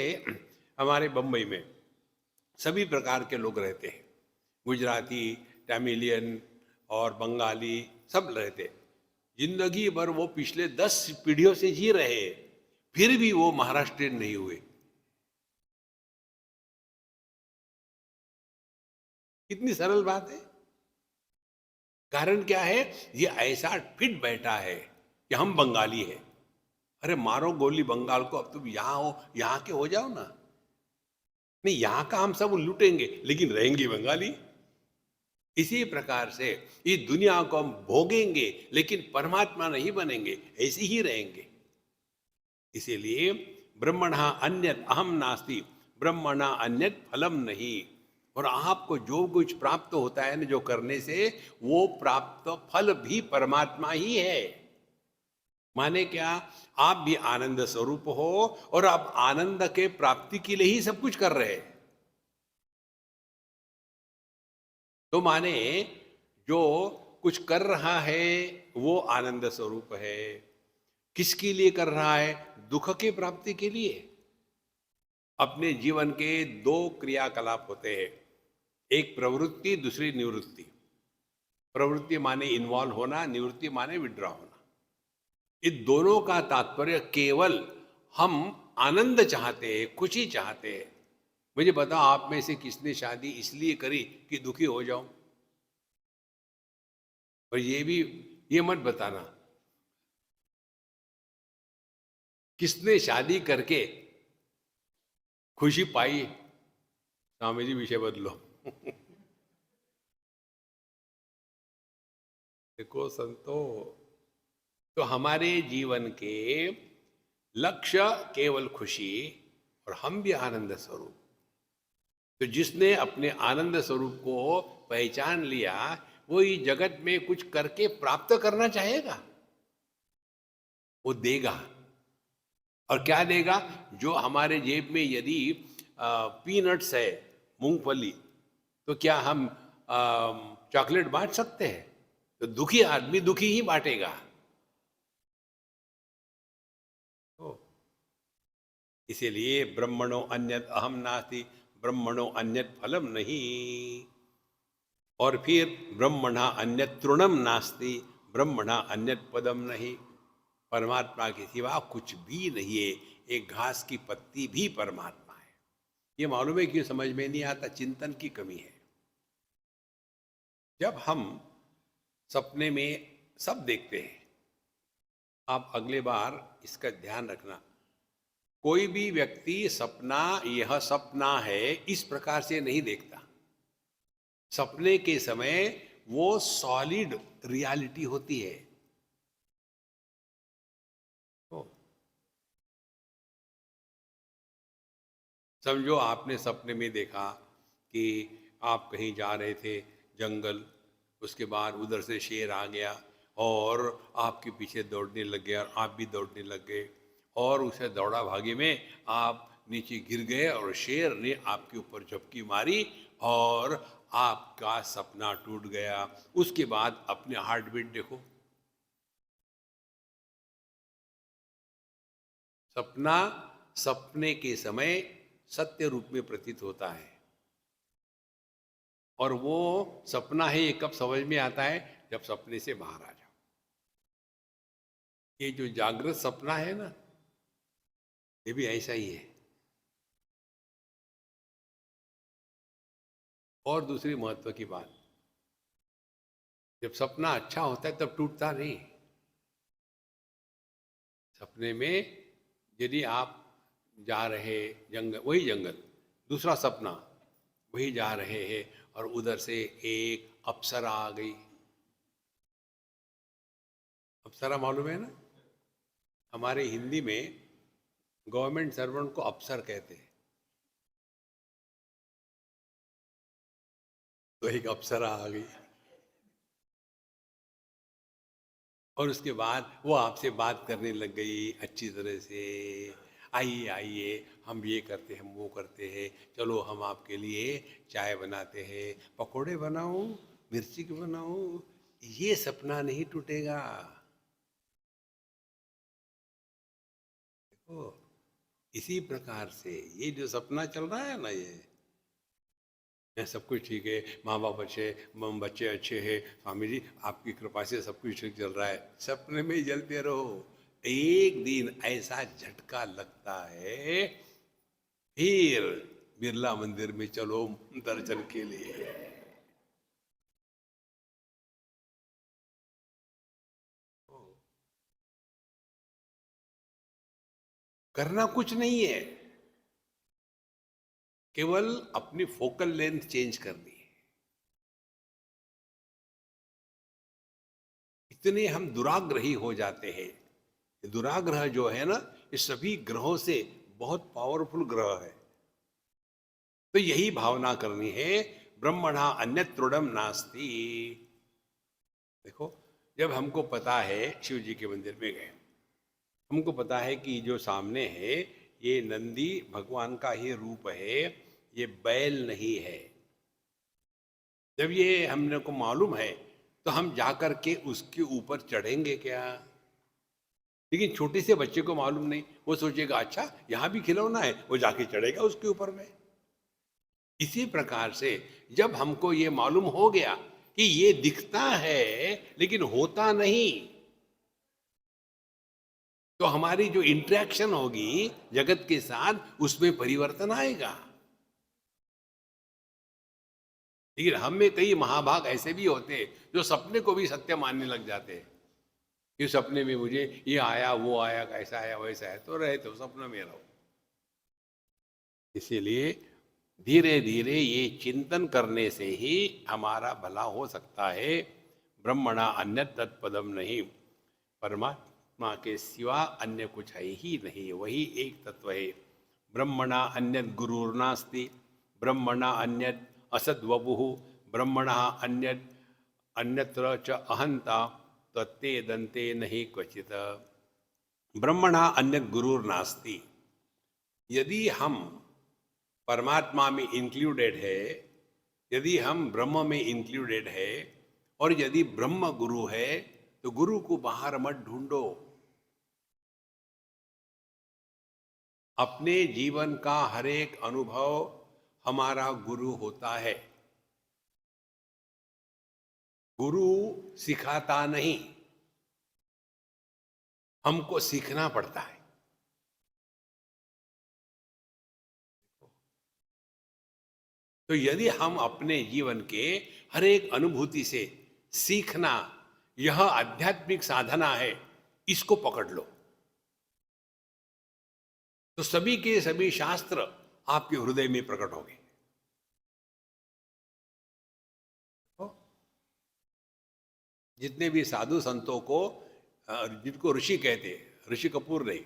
हमारे बम्बई में सभी प्रकार के लोग रहते हैं, गुजराती, तमिलियन और बंगाली सब रहते हैं। जिंदगी भर वो पिछले 10 पीढ़ियों से जी रहे हैं, फिर भी वो महाराष्ट्रियन नहीं हुए। कितनी सरल बात है। कारण क्या है? ये ऐसा फिट बैठा है कि हम बंगाली है। अरे मारो गोली बंगाल को, अब तुम यहां हो, यहां के हो जाओ ना। नहीं, यहां का हम सब लूटेंगे लेकिन रहेंगे बंगाली। इसी प्रकार से इस दुनिया को हम भोगेंगे लेकिन परमात्मा नहीं बनेंगे, ऐसे ही रहेंगे। इसीलिए ब्रह्मणा अन्यत अहम नास्ति, ब्रह्मणा अन्यत फलम नहीं। और आपको जो कुछ प्राप्त होता है ना जो करने से, वो प्राप्त फल भी परमात्मा ही है। माने क्या? आप भी आनंद स्वरूप हो और आप आनंद के प्राप्ति के लिए ही सब कुछ कर रहे हैं। तो माने जो कुछ कर रहा है वो आनंद स्वरूप है। किसके लिए कर रहा है? दुख की प्राप्ति के लिए। अपने जीवन के दो क्रियाकलाप होते हैं, एक प्रवृत्ति, दूसरी निवृत्ति। प्रवृत्ति माने इन्वॉल्व होना, निवृत्ति माने विड्रॉ होना। इन दोनों का तात्पर्य केवल हम आनंद चाहते हैं, खुशी चाहते हैं। मुझे बताओ, आप में से किसने शादी इसलिए करी कि दुखी हो जाऊं? और ये भी, ये मत बताना किसने शादी करके खुशी पाई। स्वामी जी विषय बदलो। देखो संतो, तो हमारे जीवन के लक्ष्य केवल खुशी, और हम भी आनंद स्वरूप। तो जिसने अपने आनंद स्वरूप को पहचान लिया, वो इस जगत में कुछ करके प्राप्त करना चाहेगा, वो देगा। और क्या देगा? जो हमारे जेब में यदि पीनट्स है, मूंगफली, तो क्या हम चॉकलेट बांट सकते हैं? तो दुखी आदमी दुखी ही बांटेगा। तो इसीलिए ब्रह्मणो अन्यत अहम नास्ति, ब्रह्मणो अन्यत फलम नहीं। और फिर ब्रह्मणा अन्यत तृणम नास्ति, ब्रह्मणा अन्यत पदम नहीं। परमात्मा के सिवा कुछ भी नहीं है। एक घास की पत्ती भी परमात्मा है। ये मालूम है क्यों समझ में नहीं आता? चिंतन की कमी है। जब हम सपने में सब देखते हैं, आप अगले बार इसका ध्यान रखना, कोई भी व्यक्ति सपना यह सपना है इस प्रकार से नहीं देखता। सपने के समय वो सॉलिड रियलिटी होती है। तो समझो आपने सपने में देखा कि आप कहीं जा रहे थे, जंगल, उसके बाद उधर से शेर आ गया और आपके पीछे दौड़ने लग गया और आप भी दौड़ने लग गए, और उसे दौड़ा भागे में आप नीचे गिर गए और शेर ने आपके ऊपर झपकी मारी और आपका सपना टूट गया। उसके बाद अपने हार्ट बीट देखो। सपना सपने के समय सत्य रूप में प्रतीत होता है, और वो सपना है ये कब समझ में आता है? जब सपने से बाहर आ जाओ। ये जो जागृत सपना है ना, ये भी ऐसा ही है। और दूसरी महत्व की बात, जब सपना अच्छा होता है तब टूटता नहीं। सपने में यदि आप जा रहे जंगल, वही जंगल, दूसरा सपना, वही जा रहे हैं और उधर से एक अप्सरा आ गई। अप्सरा मालूम है ना? हमारे हिंदी में गवर्नमेंट सर्वेंट को अफसर कहते हैं। तो एक अप्सरा आ गई और उसके बाद वो आपसे बात करने लग गई अच्छी तरह से। आइए आइए, हम ये करते हैं, हम वो करते हैं, चलो हम आपके लिए चाय बनाते हैं, पकोड़े बनाऊं, मिर्ची के बनाऊं। ये सपना नहीं टूटेगा। देखो, इसी प्रकार से ये जो सपना चल रहा है ना, ये सब कुछ ठीक है, माँ बाप अच्छे, बच्चे अच्छे हैं, स्वामी जी आपकी कृपा से सब कुछ ठीक चल रहा है। सपने में ही जलते रहो। एक दिन ऐसा झटका लगता है, फिर बिरला मंदिर में चलो दर्शन के लिए। करना कुछ नहीं है, केवल अपनी फोकल लेंथ चेंज करनी है। इतने हम दुराग्रही हो जाते हैं। ये दुराग्रह जो है ना, ये सभी ग्रहों से बहुत पावरफुल ग्रह है। तो यही भावना करनी है, ब्रह्मणा अन्यत्र नास्ति। देखो, जब हमको पता है, शिव जी के मंदिर में गए, हमको पता है कि जो सामने है ये नंदी भगवान का ही रूप है, ये बैल नहीं है। जब ये हमने को मालूम है तो हम जाकर के उसके ऊपर चढ़ेंगे क्या? लेकिन छोटे से बच्चे को मालूम नहीं, वो सोचेगा अच्छा यहाँ भी खिलौना है, वो जाके चढ़ेगा उसके ऊपर में। इसी प्रकार से जब हमको ये मालूम हो गया कि ये दिखता है लेकिन होता नहीं, तो हमारी जो इंटरेक्शन होगी जगत के साथ, उसमें परिवर्तन आएगा। लेकिन हम में कई महाभाग ऐसे भी होते हैं जो सपने को भी सत्य मानने लग जाते हैं कि सपने में मुझे ये आया, वो आया, ऐसा आया, वैसा है, तो रहे तो सपने में रहो। इसीलिए धीरे धीरे ये चिंतन करने से ही हमारा भला हो सकता है। ब्रह्मणा अन्य तत्पदम नहीं, परमात्मा के सिवा अन्य कुछ है ही नहीं, वही एक तत्व है। ब्रह्मणा अन्य गुरुर्नास्ति, ब्रह्मणा अन्य असद्वपुः, ब्रह्मणा अन्य अन्यत्र च अहंता, तत्ते दंते नहीं क्वचित। ब्रह्मणा अन्य गुरुर्नास्ति, यदि हम परमात्मा में इंक्लूडेड है, यदि हम ब्रह्म में इंक्लूडेड है, और यदि ब्रह्म गुरु है, तो गुरु को बाहर मत ढूंढो। अपने जीवन का हर एक अनुभव हमारा गुरु होता है। गुरु सिखाता नहीं, हमको सीखना पड़ता है। तो यदि हम अपने जीवन के हर एक अनुभूति से सीखना, यह आध्यात्मिक साधना है, इसको पकड़ लो, तो सभी के सभी शास्त्र आपके हृदय में प्रकट होंगे। जितने भी साधु संतों को, जिनको ऋषि कहते हैं, ऋषि कपूर नहीं,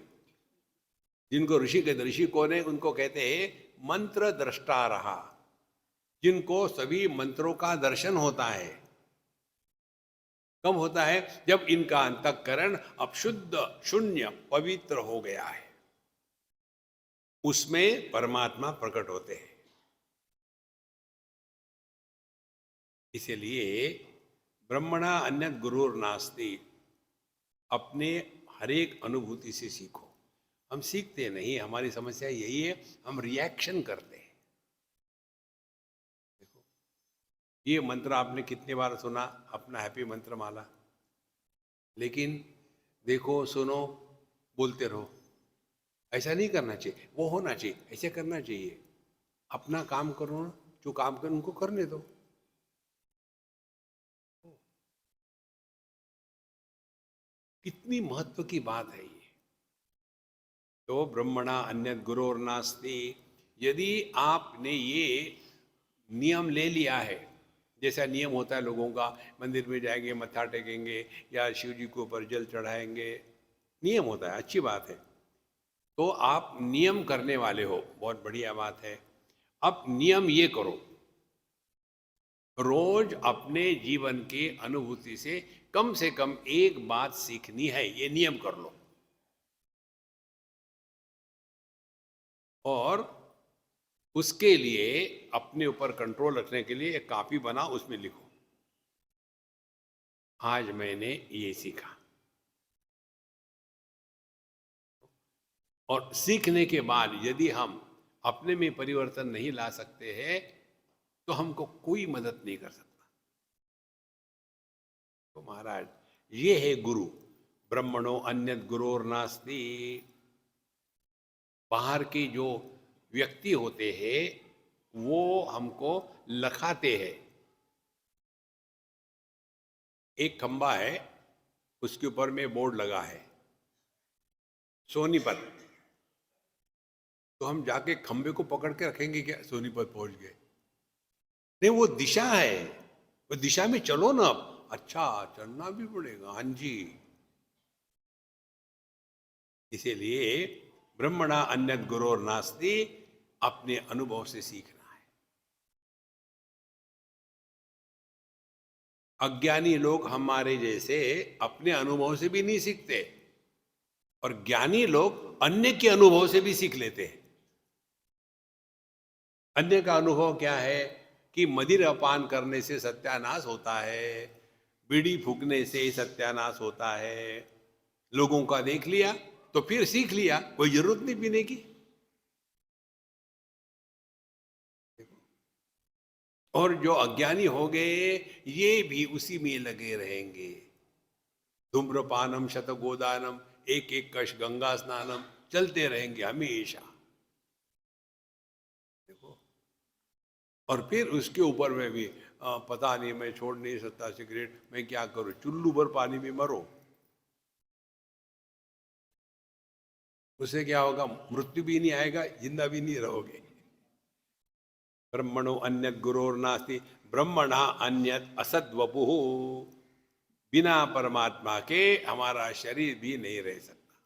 जिनको ऋषि कहते, ऋषि कौन है? उनको कहते हैं मंत्र दृष्टा रहा, जिनको सभी मंत्रों का दर्शन होता है। कब होता है? जब इनका अंतःकरण अब शुद्ध, शून्य, पवित्र हो गया है, उसमें परमात्मा प्रकट होते हैं। इसलिए ब्रह्मणा अन्य गुरुर नास्ति, अपने हर एक अनुभूति से सीखो। हम सीखते नहीं, हमारी समस्या यही है, हम रिएक्शन करते हैं। देखो, ये मंत्र आपने कितने बार सुना, अपना हैप्पी मंत्र माला, लेकिन देखो, सुनो, बोलते रहो। ऐसा नहीं करना चाहिए, वो होना चाहिए, ऐसे करना चाहिए। अपना काम करो ना, जो काम करो उनको करने दो। कितनी महत्व की बात है ये। तो ब्रह्मणा अन्य गुरोर नास्ति, यदि आपने ये नियम ले लिया है, जैसा नियम होता है लोगों का, मंदिर में जाएंगे, मत्था टेकेंगे, या शिव जी के ऊपर जल चढ़ाएंगे, नियम होता है, अच्छी बात है। तो आप नियम करने वाले हो, बहुत बढ़िया बात है। अब नियम ये करो, रोज अपने जीवन के अनुभूति से कम एक बात सीखनी है, ये नियम कर लो। और उसके लिए अपने ऊपर कंट्रोल रखने के लिए एक कॉपी बना, उसमें लिखो आज मैंने ये सीखा। और सीखने के बाद यदि हम अपने में परिवर्तन नहीं ला सकते हैं, तो हमको कोई मदद नहीं कर सकता। तो महाराज ये है गुरु। ब्रह्मणो अन्यत गुरोर नास्ति। बाहर के जो व्यक्ति होते हैं वो हमको लखाते हैं। एक खंबा है, उसके ऊपर में बोर्ड लगा है सोनीपत। तो हम जाके खंबे को पकड़ के रखेंगे क्या सोनीपत पहुंच गए? नहीं, वो दिशा है, वो दिशा में चलो ना। अब अच्छा चलना भी पड़ेगा, हाँ जी। इसीलिए ब्रह्मणा अन्यत गुरोर नास्ति, अपने अनुभव से सीखना है। अज्ञानी लोग हमारे जैसे अपने अनुभव से भी नहीं सीखते, और ज्ञानी लोग अन्य के अनुभव से भी सीख लेते हैं। अन्य का अनुभव क्या है कि मदिरा पान करने से सत्यानाश होता है, बीड़ी फूकने से सत्यानाश होता है। लोगों का देख लिया तो फिर सीख लिया, कोई जरूरत नहीं पीने की। और जो अज्ञानी हो गए ये भी उसी में लगे रहेंगे। धूम्रपानम शतगोदानम, एक एक कश गंगा स्नानम, चलते रहेंगे हमेशा। देखो, और फिर उसके ऊपर में भी पता नहीं, मैं छोड़ नहीं सकता सिगरेट, मैं क्या करूं, चुल्लू भर पानी में मरो। उससे क्या होगा? मृत्यु भी नहीं आएगा, जिंदा भी नहीं रहोगे। ब्रह्मणो अन्यत गुरोर नास्ति, ब्रह्मणा अन्यत असद वपुः। बिना परमात्मा के हमारा शरीर भी नहीं रह सकता।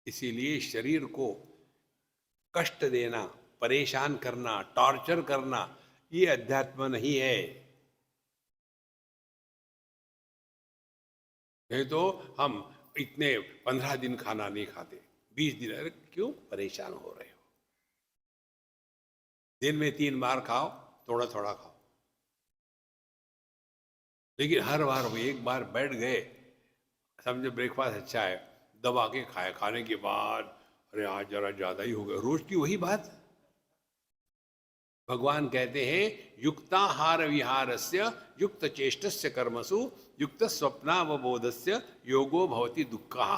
इसीलिए शरीर को कष्ट देना, परेशान करना, टॉर्चर करना, ये अध्यात्म नहीं है। नहीं तो हम इतने 15 दिन खाना नहीं खाते, 20 दिन, अरे क्यों परेशान हो रहे हो? दिन में 3 बार खाओ, थोड़ा थोड़ा खाओ। लेकिन हर बार वो एक बार बैठ गए, समझो ब्रेकफास्ट अच्छा है, दबा के खाए, खाने के बाद अरे आज जरा ज्यादा ही हो गया, रोज की वही बात। भगवान कहते हैं युक्ताहार विहारस्य युक्त चेष्टस्य कर्मसु युक्त स्वप्नावबोधस्य योगो भवति दुःखः।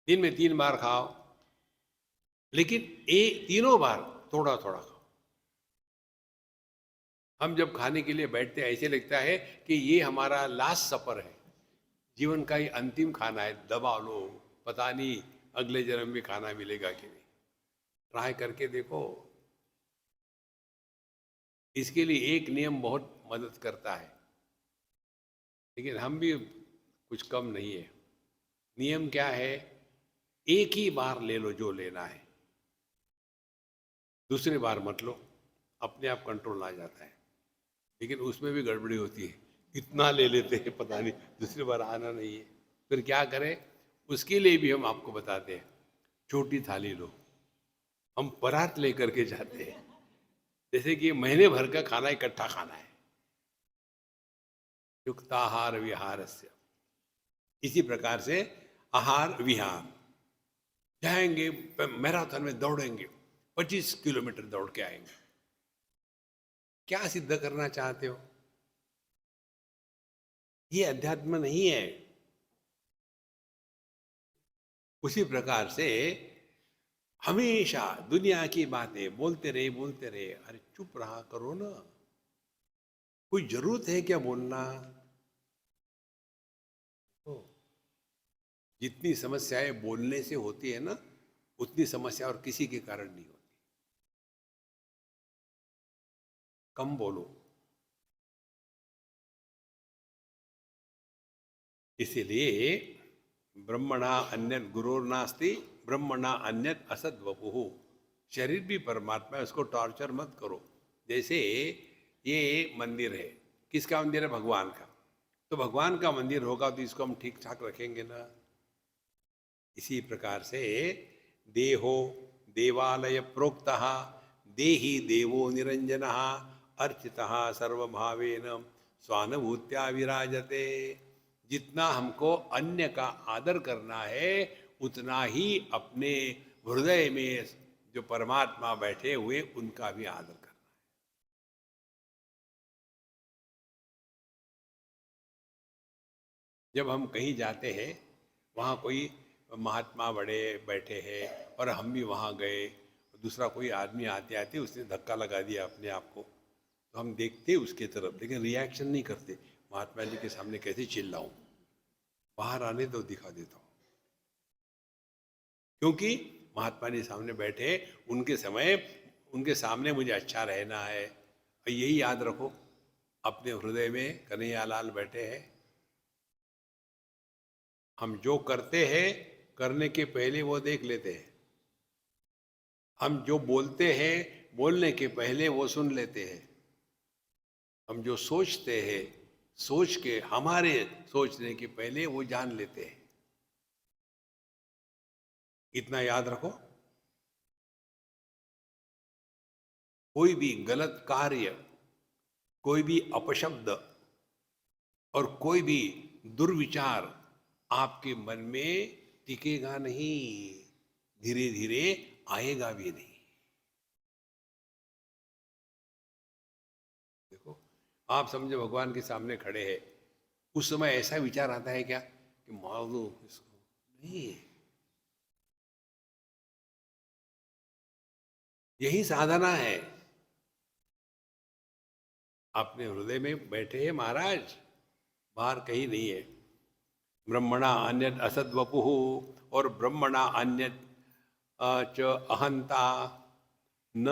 दिन में 3 बार खाओ, लेकिन तीनों बार थोड़ा थोड़ा खाओ। हम जब खाने के लिए बैठते हैं ऐसे लगता है कि ये हमारा लास्ट सफर है, जीवन का ही अंतिम खाना है, दबा लो, पता नहीं अगले जन्म में खाना मिलेगा कि नहीं। ट्राई करके देखो। इसके लिए एक नियम बहुत मदद करता है, लेकिन हम भी कुछ कम नहीं है। नियम क्या है? एक ही बार ले लो जो लेना है, दूसरी बार मत लो, अपने आप कंट्रोल आ जाता है। लेकिन उसमें भी गड़बड़ी होती है, इतना ले लेते हैं पता नहीं दूसरी बार आना नहीं है। फिर क्या करें? उसके लिए भी हम आपको बताते हैं, छोटी थाली लो। हम परात लेकर के जाते हैं, जैसे कि महीने भर का खाना इकट्ठा खाना है। युक्ताहार विहारस्य, इसी प्रकार से आहार विहार। जाएंगे मैराथन में दौड़ेंगे, 25 किलोमीटर दौड़ के आएंगे, क्या सिद्ध करना चाहते हो? ये अध्यात्म नहीं है। उसी प्रकार से हमेशा दुनिया की बातें बोलते रहे, अरे चुप रहा करो ना, कोई जरूरत है क्या बोलना? तो जितनी समस्याएं बोलने से होती है ना, उतनी समस्या और किसी के कारण नहीं होती। कम बोलो। इसीलिए ब्रह्मणा अन्यत गुरोर नास्ति, ब्रह्मणा अन्यत असद वपुः। शरीर भी परमात्मा है, उसको टॉर्चर मत करो। जैसे ये मंदिर है, किसका मंदिर है? भगवान का। तो भगवान का मंदिर होगा तो इसको हम ठीक ठाक रखेंगे ना। इसी प्रकार से देहो देवालय प्रोक्तः देहि देवो निरंजनः अर्चितः सर्वभावेन स्वानुभूत्या विराजते। जितना हमको अन्य का आदर करना है, उतना ही अपने हृदय में जो परमात्मा बैठे हुए उनका भी आदर करना। जब हम कहीं जाते हैं, वहाँ कोई महात्मा बड़े बैठे हैं और हम भी वहाँ गए, दूसरा कोई आदमी आते आते उसने धक्का लगा दिया अपने आप को, तो हम देखते उसके तरफ, लेकिन रिएक्शन नहीं करते। महात्मा जी के सामने कैसे चिल्लाऊं, बाहर आने दो, दिखा देता हूँ। क्योंकि महात्मा जी सामने बैठे, उनके सामने मुझे अच्छा रहना है। और यही याद रखो, अपने हृदय में कन्हैयालाल बैठे हैं। हम जो करते हैं, करने के पहले वो देख लेते हैं। हम जो बोलते हैं, बोलने के पहले वो सुन लेते हैं। हम जो सोचते हैं, सोच के हमारे सोचने के पहले वो जान लेते हैं। इतना याद रखो। कोई भी गलत कार्य, कोई भी अपशब्द और कोई भी दुर्विचार आपके मन में टिकेगा नहीं, धीरे धीरे आएगा भी नहीं। देखो, आप समझो भगवान के सामने खड़े हैं, उस समय ऐसा विचार आता है क्या कि मार दो इसको? नहीं, यही साधना है। अपने हृदय में बैठे हैं महाराज, बाहर कहीं नहीं है। ब्रह्मणा अन्यद असद्वपुः, और ब्रह्मणा अन्यद च अहंता न।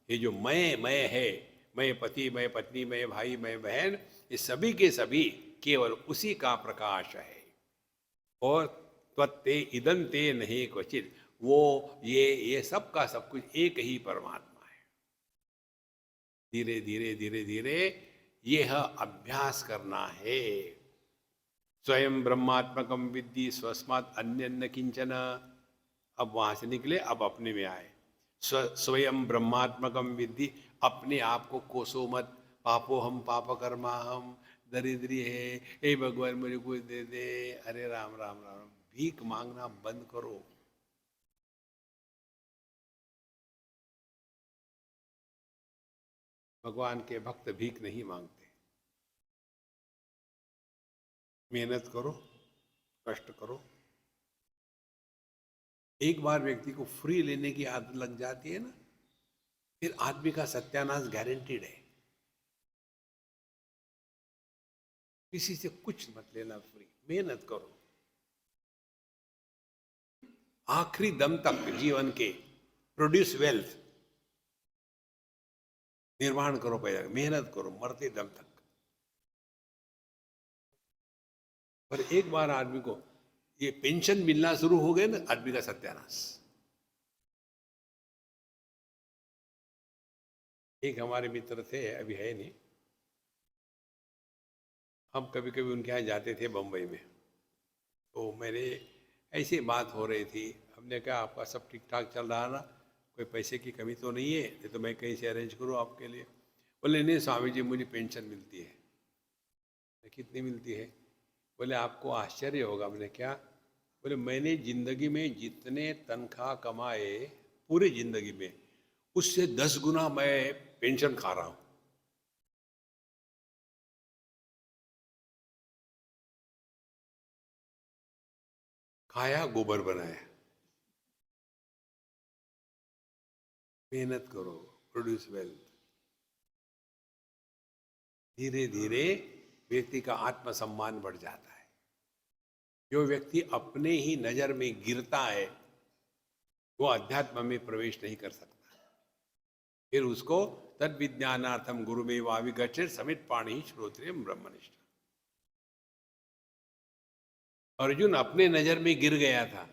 ये जो मैं है, मैं पति, मैं पत्नी, मैं भाई, मैं बहन, ये सभी के सभी केवल उसी का प्रकाश है। और त्वत्ते इदंते नहीं क्वचित, वो ये सब का सब कुछ एक ही परमात्मा है। धीरे धीरे धीरे धीरे यह अभ्यास करना है। स्वयं ब्रह्मात्मकम विद्धि स्वस्मात् अन्य न किंचन। अब वहां से निकले, अब अपने में आए। स्वयं ब्रह्मात्मकम विद्धि, अपने आप को कोसो मत। पापो हम पाप कर्मा हम, दरिद्री है, हे भगवान मुझे कुछ दे दे। अरे राम राम राम, भीख मांगना बंद करो। भगवान के भक्त भीख नहीं मांगते। मेहनत करो, कष्ट करो। एक बार व्यक्ति को फ्री लेने की आदत लग जाती है ना, फिर आदमी का सत्यानाश गारंटीड है। किसी से कुछ मत लेना फ्री, मेहनत करो। आखिरी दम तक जीवन के प्रोड्यूस वेल्थ, निर्माण करो, पैदा मेहनत करो, मरते दम तक। पर एक बार आदमी को ये पेंशन मिलना शुरू हो गए ना, आदमी का सत्यानाश। एक हमारे मित्र थे, अभी है नहीं, हम कभी कभी उनके यहाँ जाते थे बम्बई में। तो मैंने ऐसी बात हो रही थी, हमने कहा आपका सब ठीक ठाक चल रहा ना, कोई पैसे की कमी तो नहीं है, नहीं तो मैं कहीं से अरेंज करूँ आपके लिए। बोले नहीं स्वामी जी, मुझे पेंशन मिलती है। कितनी मिलती है? बोले आपको आश्चर्य होगा। मैंने क्या? बोले मैंने जिंदगी में जितने तनख्वाह कमाए, पूरी जिंदगी में, उससे 10 गुना मैं पेंशन खा रहा हूं। खाया गोबर बनाया। मेहनत करो, प्रोड्यूस वेल्थ। धीरे धीरे व्यक्ति का आत्मसम्मान बढ़ जाता है। जो व्यक्ति अपने ही नजर में गिरता है, वो अध्यात्म में प्रवेश नहीं कर सकता। फिर उसको तद विज्ञानार्थम गुरु में वाविगच्छेत् समित पाणी श्रोत्रियम ब्रह्मनिष्ठ। अर्जुन अपने नजर में गिर गया था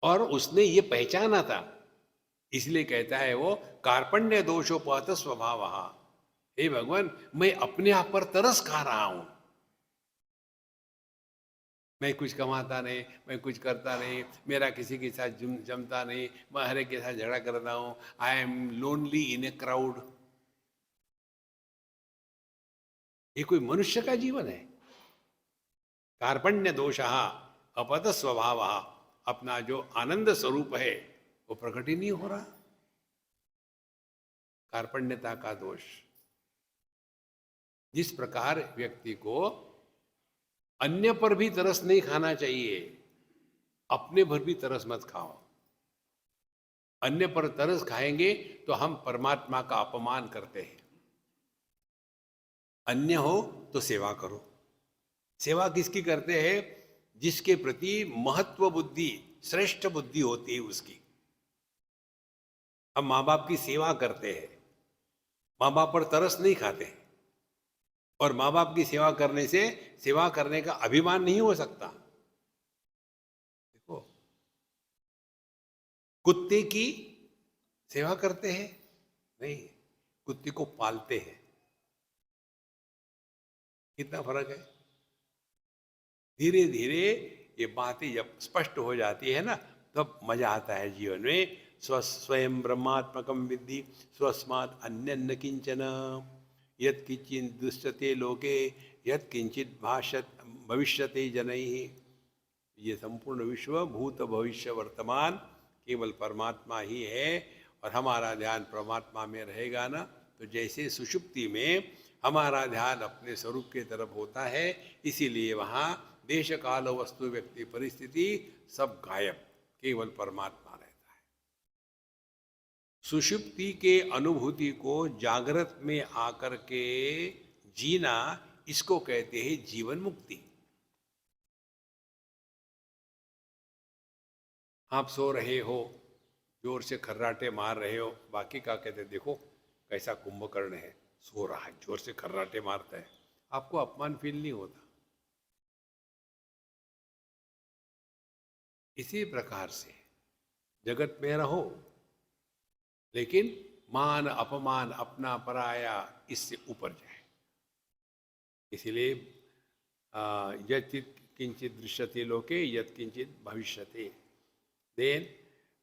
और उसने ये पहचाना था, इसलिए कहता है वो कार्पण्य दोषोपहत स्वभाव। हे भगवान, मैं अपने आप पर तरस खा रहा हूं। मैं कुछ कमाता नहीं, मैं कुछ करता नहीं, मेरा किसी के साथ जमता नहीं, मैं हर एक के साथ झगड़ा करता हूं। I am lonely in a crowd. ये कोई मनुष्य का जीवन है? कार्पण्य दोष अपहत स्वभाव, अपना जो आनंद स्वरूप है वो प्रकट ही नहीं हो रहा। कार्पण्यता का दोष। जिस प्रकार व्यक्ति को अन्य पर भी तरस नहीं खाना चाहिए, अपने भर भी तरस मत खाओ। अन्य पर तरस खाएंगे तो हम परमात्मा का अपमान करते हैं। अन्य हो तो सेवा करो। सेवा किसकी करते हैं? जिसके प्रति महत्व बुद्धि, श्रेष्ठ बुद्धि होती है उसकी। हम माँ बाप की सेवा करते हैं, माँ बाप पर तरस नहीं खाते, और माँ बाप की सेवा करने से सेवा करने का अभिमान नहीं हो सकता। देखो, कुत्ते की सेवा करते हैं नहीं, कुत्ते को पालते हैं। कितना फर्क है। धीरे धीरे ये बातें जब स्पष्ट हो जाती है ना, तब मजा आता है जीवन में। स्वयं ब्रह्मात्मकम विद्धि स्वस्मात् अन्य न किंचन यत् किंचित दृश्यते लोके यत् किंचित भविष्यते जनैः। ये संपूर्ण विश्व भूत भविष्य वर्तमान केवल परमात्मा ही है। और हमारा ध्यान परमात्मा में रहेगा ना, तो जैसे सुषुप्ति में हमारा ध्यान अपने स्वरूप की तरफ होता है, इसीलिए वहाँ देश काल वस्तु व्यक्ति परिस्थिति सब गायब, केवल परमात्मा रहता है। सुषुप्ति के अनुभूति को जागृत में आकर के जीना, इसको कहते हैं जीवन मुक्ति। आप सो रहे हो, जोर से खर्राटे मार रहे हो, बाकी का कहते देखो कैसा कुंभकर्ण है, सो रहा है, जोर से खर्राटे मारता है, आपको अपमान फील नहीं होता। इसी प्रकार से जगत में रहो, लेकिन मान अपमान अपना पराया इससे ऊपर जाए। इसीलिए यत् किंचित दृश्यते लोके यत् किंचित भविष्यते, देन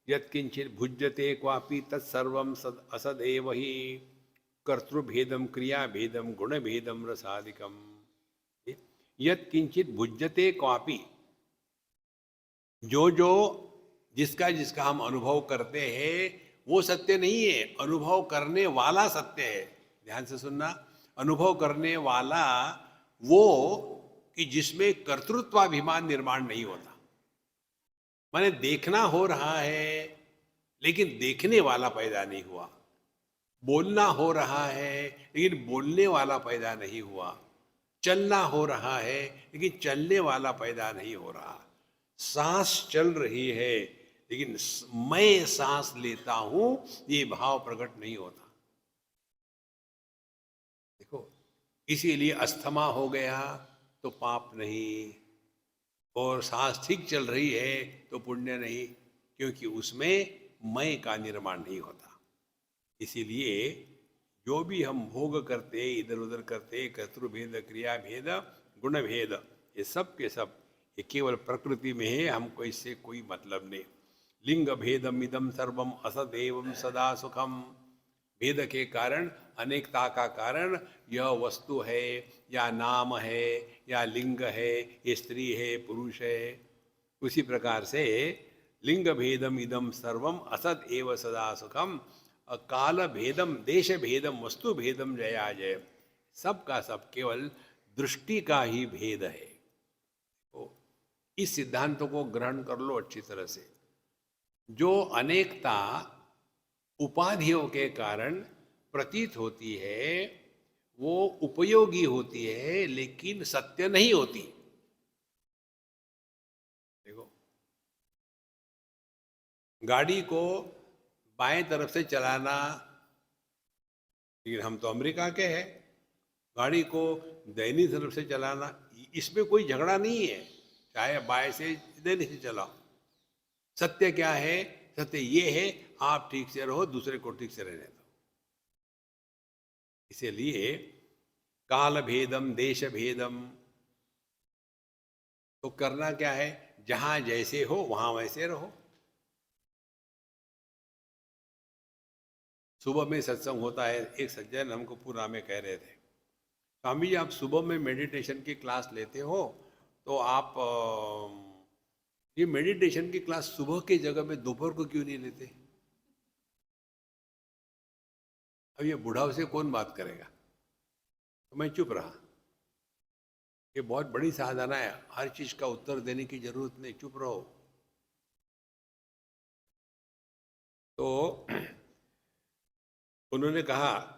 यत् किंचित भुज्यते क्वापि तत्सर्वं सद असदेव ही कर्तृभेदम क्रियाभेदम गुणभेदम रसादिकम। यत् किंचित भुज्यते क्वापि, जो जो जिसका जिसका हम अनुभव करते हैं वो सत्य नहीं है, अनुभव करने वाला सत्य है। ध्यान से सुनना, अनुभव करने वाला वो कि जिसमें कर्तृत्वाभिमान निर्माण नहीं होता। माने देखना हो रहा है लेकिन देखने वाला पैदा नहीं हुआ, बोलना हो रहा है लेकिन बोलने वाला पैदा नहीं हुआ, चलना हो रहा है लेकिन चलने वाला पैदा नहीं हो रहा, सांस चल रही है लेकिन मैं सांस लेता हूं ये भाव प्रकट नहीं होता। देखो, इसीलिए अस्थमा हो गया तो पाप नहीं, और सांस ठीक चल रही है तो पुण्य नहीं, क्योंकि उसमें मैं का निर्माण नहीं होता। इसीलिए जो भी हम भोग करते, इधर उधर करते, कर्तृभेद क्रिया भेद गुण भेद, ये सब के सब ये केवल प्रकृति में है, हमको इससे कोई मतलब नहीं। लिंग भेदम इदम सर्वम असदेवम सदा सुखम। भेद के कारण, अनेकता का कारण यह वस्तु है या नाम है या लिंग है, ये स्त्री है पुरुष है। उसी प्रकार से लिंग भेदम इदम सर्वम असद एव सदा सुखम, काल भेदम देश भेदम वस्तु भेदम जया जय। सब का सब केवल दृष्टि का ही भेद है। तो इस सिद्धांतों को ग्रहण कर लो अच्छी तरह से। जो अनेकता उपाधियों के कारण प्रतीत होती है वो उपयोगी होती है, लेकिन सत्य नहीं होती। देखो, गाड़ी को बाएं तरफ से चलाना, लेकिन हम तो अमेरिका के हैं, गाड़ी को दाहिनी तरफ से चलाना, इसमें कोई झगड़ा नहीं है, चाहे बाएं से दाहिनी से चलाओ। सत्य क्या है? सत्य ये है आप ठीक से रहो, दूसरे को ठीक से रहने दो। इसीलिए काल भेदम देश भेदम, तो करना क्या है? जहां जैसे हो वहां वैसे रहो। सुबह में सत्संग होता है, एक सज्जन हमको पूरा में कह रहे थे, स्वामी जी आप सुबह में मेडिटेशन की क्लास लेते हो तो आप ये मेडिटेशन की क्लास सुबह की जगह में दोपहर को क्यों नहीं लेते? अब ये बुढ़ाओं से कौन बात करेगा, तो मैं चुप रहा। ये बहुत बड़ी साधना है, हर चीज का उत्तर देने की जरूरत नहीं, चुप रहो। तो उन्होंने कहा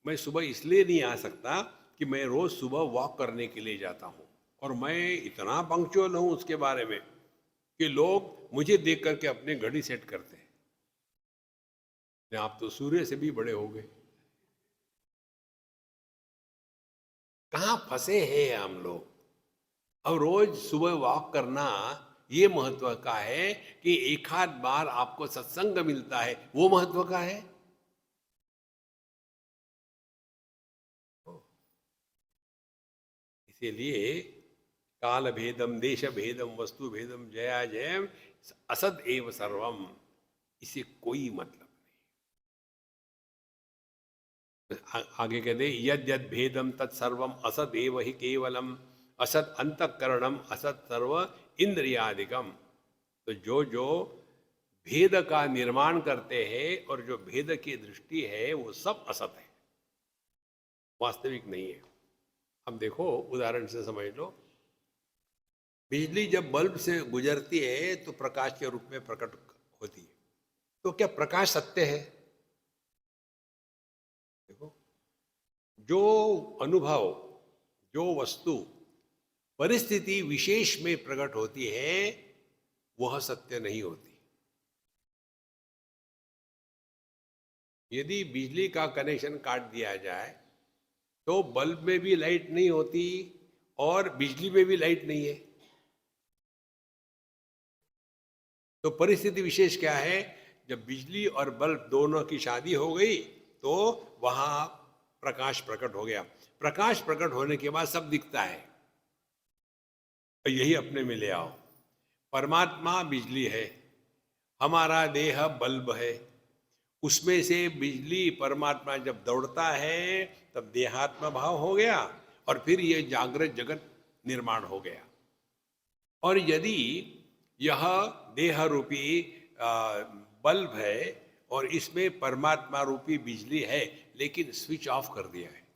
मैं सुबह इसलिए नहीं आ सकता कि मैं रोज सुबह वॉक करने के लिए जाता हूँ, और मैं इतना पंक्चुअल हूँ उसके बारे में कि लोग मुझे देख करके अपने घड़ी सेट करते हैं। आप तो सूर्य से भी बड़े हो गए। कहाँ फंसे हैं हम लोग। अब रोज सुबह वॉक करना ये महत्व का है कि एक आध बार आपको सत्संग मिलता है, वो महत्व का है। इसीलिए काल भेदम, देश भेदम, वस्तु भेदम, जया जयम, असद एव सर्वम, इसे कोई मतलब नहीं। आगे कहते यद यद भेदम तत्सर्वम असद एव ही केवलम, असत अंतकरणम असत सर्व इंद्रियादिकम। तो जो जो भेद का निर्माण करते हैं और जो भेद की दृष्टि है वो सब असत है, वास्तविक नहीं है। अब देखो उदाहरण से समझ लो, बिजली जब बल्ब से गुजरती है तो प्रकाश के रूप में प्रकट होती है। तो क्या प्रकाश सत्य है? देखो, जो अनुभव, जो वस्तु परिस्थिति विशेष में प्रकट होती है वह सत्य नहीं होती। यदि बिजली का कनेक्शन काट दिया जाए तो बल्ब में भी लाइट नहीं होती और बिजली में भी लाइट नहीं है। तो परिस्थिति विशेष क्या है? जब बिजली और बल्ब दोनों की शादी हो गई तो वहां प्रकाश प्रकट हो गया। प्रकाश प्रकट होने के बाद सब दिखता है। और यही अपने में ले आओ। परमात्मा बिजली है, हमारा देह बल्ब है। उसमें से बिजली परमात्मा जब दौड़ता है तब देहात्म भाव हो गया और फिर ये जागृत जगत निर्माण हो गया। और यदि यह देह रूपी बल्ब है और इसमें परमात्मा रूपी बिजली है, लेकिन स्विच ऑफ कर दिया है,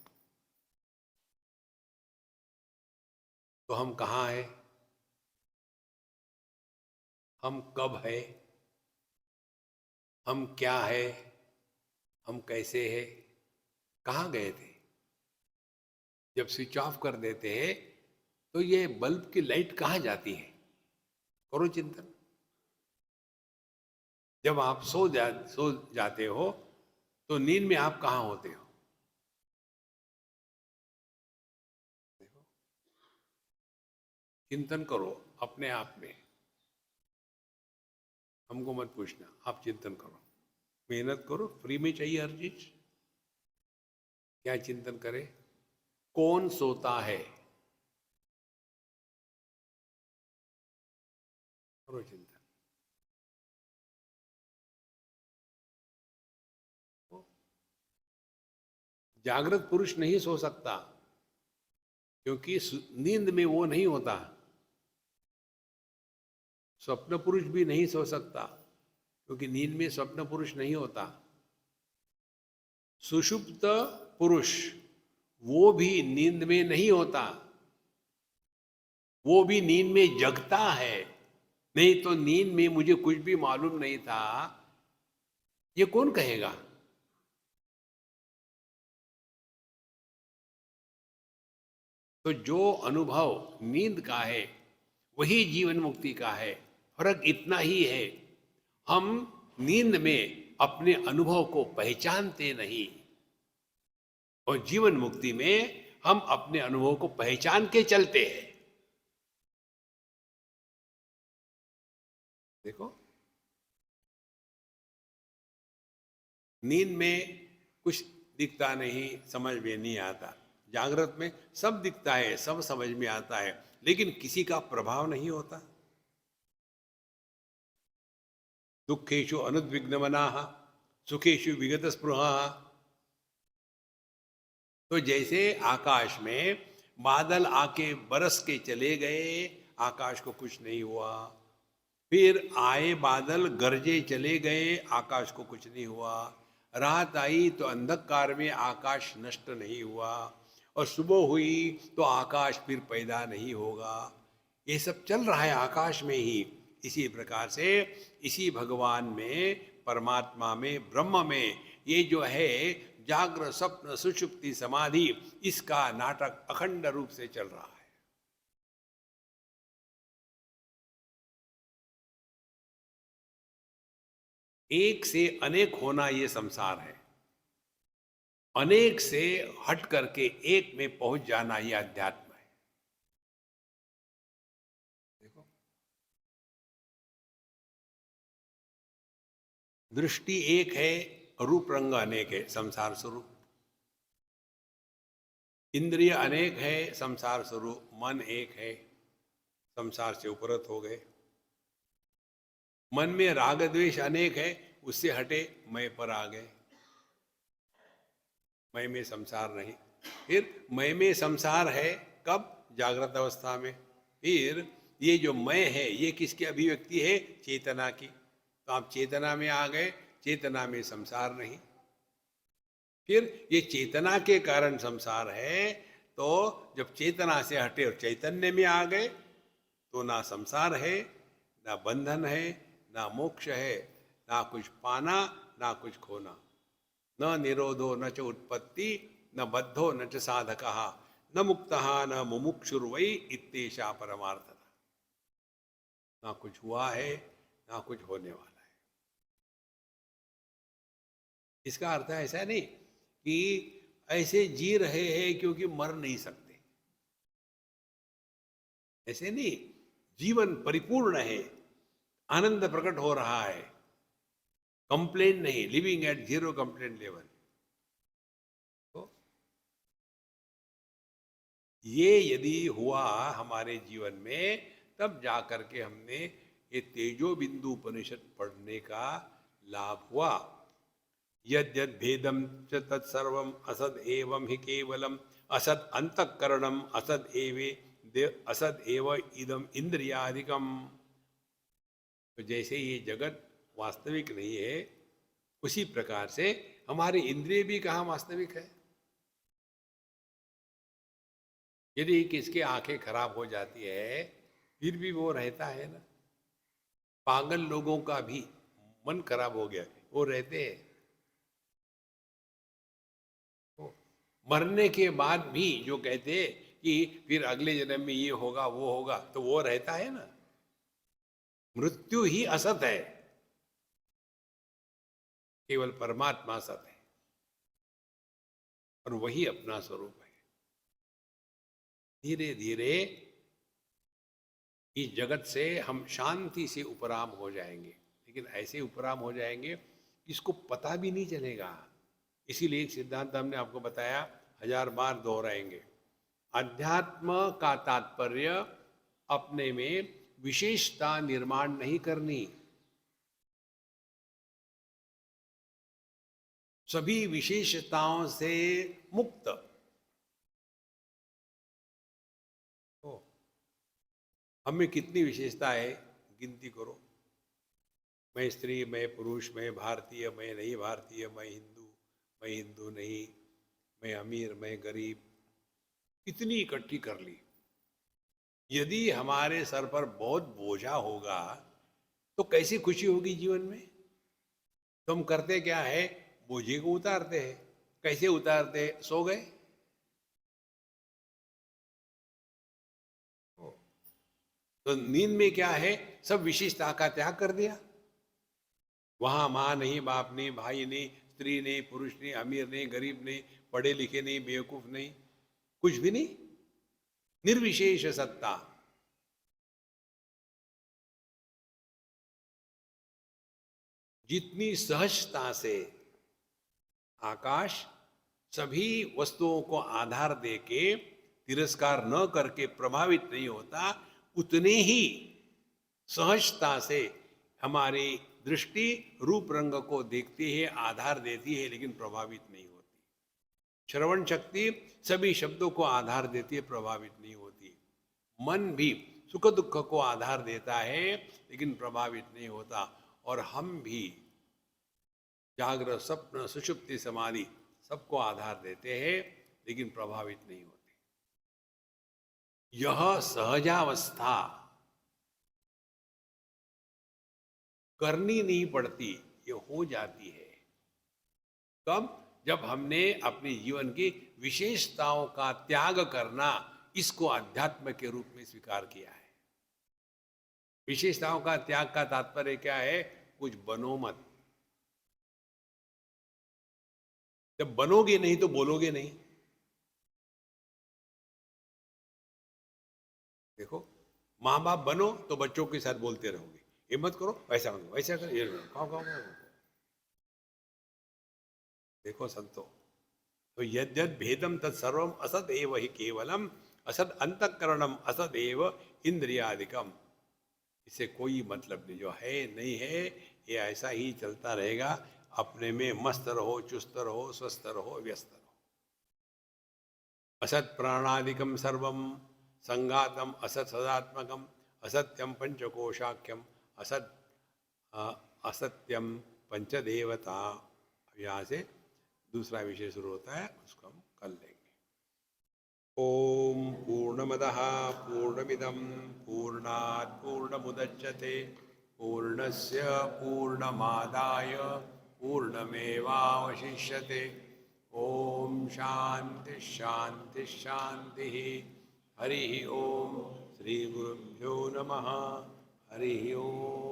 तो हम कहाँ हैं? हम कब है? हम क्या है? हम कैसे हैं? कहाँ गए थे? जब स्विच ऑफ कर देते हैं तो ये बल्ब की लाइट कहाँ जाती है? करो चिंतन। जब आप सो जाते हो तो नींद में आप कहाँ होते हो? देखो, चिंतन करो अपने आप में, हमको मत पूछना, आप चिंतन करो, मेहनत करो, फ्री में चाहिए हर चीज। क्या चिंतन करें? कौन सोता है? करो चिंतन। जागृत पुरुष नहीं सो सकता क्योंकि नींद में वो नहीं होता। स्वप्न पुरुष भी नहीं सो सकता क्योंकि नींद में स्वप्न पुरुष नहीं होता। सुषुप्त पुरुष वो भी नींद में नहीं होता, वो भी नींद में जगता है। नहीं तो नींद में मुझे कुछ भी मालूम नहीं था, ये कौन कहेगा? तो जो अनुभव नींद का है वही जीवन मुक्ति का है। फर्क इतना ही है, हम नींद में अपने अनुभव को पहचानते नहीं और जीवन मुक्ति में हम अपने अनुभव को पहचान के चलते हैं। देखो, नींद में कुछ दिखता नहीं, समझ में नहीं आता। जागृत में सब दिखता है, सब समझ में आता है, लेकिन किसी का प्रभाव नहीं होता। दुखेषु अनुद्विग्नमनाः सुखेषु विगत स्पृहाः। तो जैसे आकाश में बादल आके बरस के चले गए, आकाश को कुछ नहीं हुआ, फिर आए बादल, गरजे चले गए, आकाश को कुछ नहीं हुआ। रात आई तो अंधकार में आकाश नष्ट नहीं हुआ, और सुबह हुई तो आकाश फिर पैदा नहीं होगा। ये सब चल रहा है आकाश में ही। इसी प्रकार से इसी भगवान में, परमात्मा में, ब्रह्म में, ये जो है जागृत स्वप्न सुषुप्ति समाधि, इसका नाटक अखंड रूप से चल रहा है। एक से अनेक होना ये संसार है, अनेक से हट करके एक में पहुंच जाना ये अध्यात्म है। देखो, दृष्टि एक है, रूप रंग अनेक है, संसार स्वरूप। इंद्रिय अनेक है, संसार स्वरूप। मन एक है, संसार से उपरत हो गए। मन में राग द्वेष अनेक है, उससे हटे मैं पर आ गए। मैं में संसार नहीं। फिर मैं में संसार है कब? जागृत अवस्था में। फिर ये जो मैं है, ये किसकी अभिव्यक्ति है? चेतना की। तो आप चेतना में आ गए, चेतना में संसार नहीं। फिर ये चेतना के कारण संसार है, तो जब चेतना से हटे और चैतन्य में आ गए, तो ना संसार है, ना बंधन है, ना मोक्ष है, ना कुछ पाना, ना कुछ खोना। न निरोधो न च उत्पत्ति, न बद्धो न च साधकः, न मुक्तः न मुमुक्षुर्वै इत्येषा परमार्थता। ना कुछ हुआ है, ना कुछ होने वाला है। इसका अर्थ है ऐसा नहीं कि ऐसे जी रहे हैं क्योंकि मर नहीं सकते, ऐसे नहीं। जीवन परिपूर्ण है, आनंद प्रकट हो रहा है, कंप्लेन नहीं, living at zero complain level. तो ये यदि हुआ हमारे जीवन में, तब जाकर के हमने ये तेजो बिंदु उपनिषद पढ़ने का लाभ हुआ। यद यद भेदम च तत्सर्वम असद एवं ही केवलम, असद अंतःकरणम असद एवे असद एव इदम इंद्रियादिकम। तो जैसे ये जगत वास्तविक नहीं है, उसी प्रकार से हमारे इंद्रिय भी कहाँ वास्तविक है। यदि किसके आंखें खराब हो जाती है, फिर भी वो रहता है ना। पागल लोगों का भी मन खराब हो गया, वो रहते हैं। मरने के बाद भी जो कहते हैं कि फिर अगले जन्म में ये होगा वो होगा, तो वो रहता है ना। मृत्यु ही असत है, केवल परमात्मा सत है, और वही अपना स्वरूप है। धीरे धीरे इस जगत से हम शांति से उपराम हो जाएंगे, लेकिन ऐसे उपराम हो जाएंगे इसको पता भी नहीं चलेगा। इसीलिए एक सिद्धांत हमने आपको बताया, 1000 बार दोहराएंगे। अध्यात्म का तात्पर्य अपने में विशेषता निर्माण नहीं करनी, सभी विशेषताओं से मुक्त। तो हमें कितनी विशेषता है, गिनती करो। मैं स्त्री, मैं पुरुष, मैं भारतीय, मैं नहीं भारतीय, मैं हिंदू नहीं, मैं अमीर, मैं गरीब, इतनी इकट्ठी कर ली। यदि हमारे सर पर बहुत बोझा होगा तो कैसी खुशी होगी जीवन में। तो हम करते क्या है, बोझे को उतारते हैं। कैसे उतारते? सो गए। तो नींद में क्या है, सब विशेषता का त्याग कर दिया। वहां माँ नहीं, बाप नहीं, भाई नहीं, स्त्री नहीं, पुरुष नहीं, अमीर नहीं, गरीब नहीं, पढ़े लिखे नहीं, बेवकूफ नहीं, कुछ भी नहीं, निर्विशेष सत्ता। जितनी सहजता से आकाश सभी वस्तुओं को आधार देके, तिरस्कार न करके प्रभावित नहीं होता, उतने ही सहजता से हमारी दृष्टि रूप रंग को देखती है, आधार देती है, लेकिन प्रभावित नहीं होती। श्रवण शक्ति सभी शब्दों को आधार देती है, प्रभावित नहीं होती। मन भी सुख दुख को आधार देता है लेकिन प्रभावित नहीं होता, और हम भी जागृत स्वप्न सुषुप्ति समाधि सबको आधार देते हैं लेकिन प्रभावित नहीं होते। यह सहजावस्था करनी नहीं पड़ती, ये हो जाती है। कब? जब हमने अपने जीवन की विशेषताओं का त्याग करना, इसको अध्यात्म के रूप में स्वीकार किया है। विशेषताओं का त्याग का तात्पर्य क्या है? कुछ बनो मत। जब बनोगे नहीं तो बोलोगे नहीं। देखो, माँ बाप बनो तो बच्चों के साथ बोलते रहोगे, ये मत करो, वैसा करो, वैसा करो, ये खाओ खाओ खाओ। देखो संतो, तो यद्यद भेदम तत्सर्वम असद एव ही केवलम, असद अंतःकरणम असद एव इंद्रियादिकम। इससे कोई मतलब नहीं, जो है नहीं है, ये ऐसा ही चलता रहेगा। अपने में मस्त रहो, चुस्त रहो, स्वस्थ रहो, व्यस्त रहो। असत प्राणादिकम सर्वम संघातम असत सदात्मकम असत्यम पंचकोशाख्यम असत असत्यम पंचदेवता। यहाँ से दूसरा विषय शुरू होता है, उसको हम कर लेंगे। ओम पूर्णमदः पूर्णमिदं पूर्णात् पूर्णमुदच्यते पूर्णस्य पूर्णमादाय पूर्णमेवावशिष्यते। ओम शांति शांति शांति। हरि ओम। श्री गुरुभ्यो नमः। हरि ओम।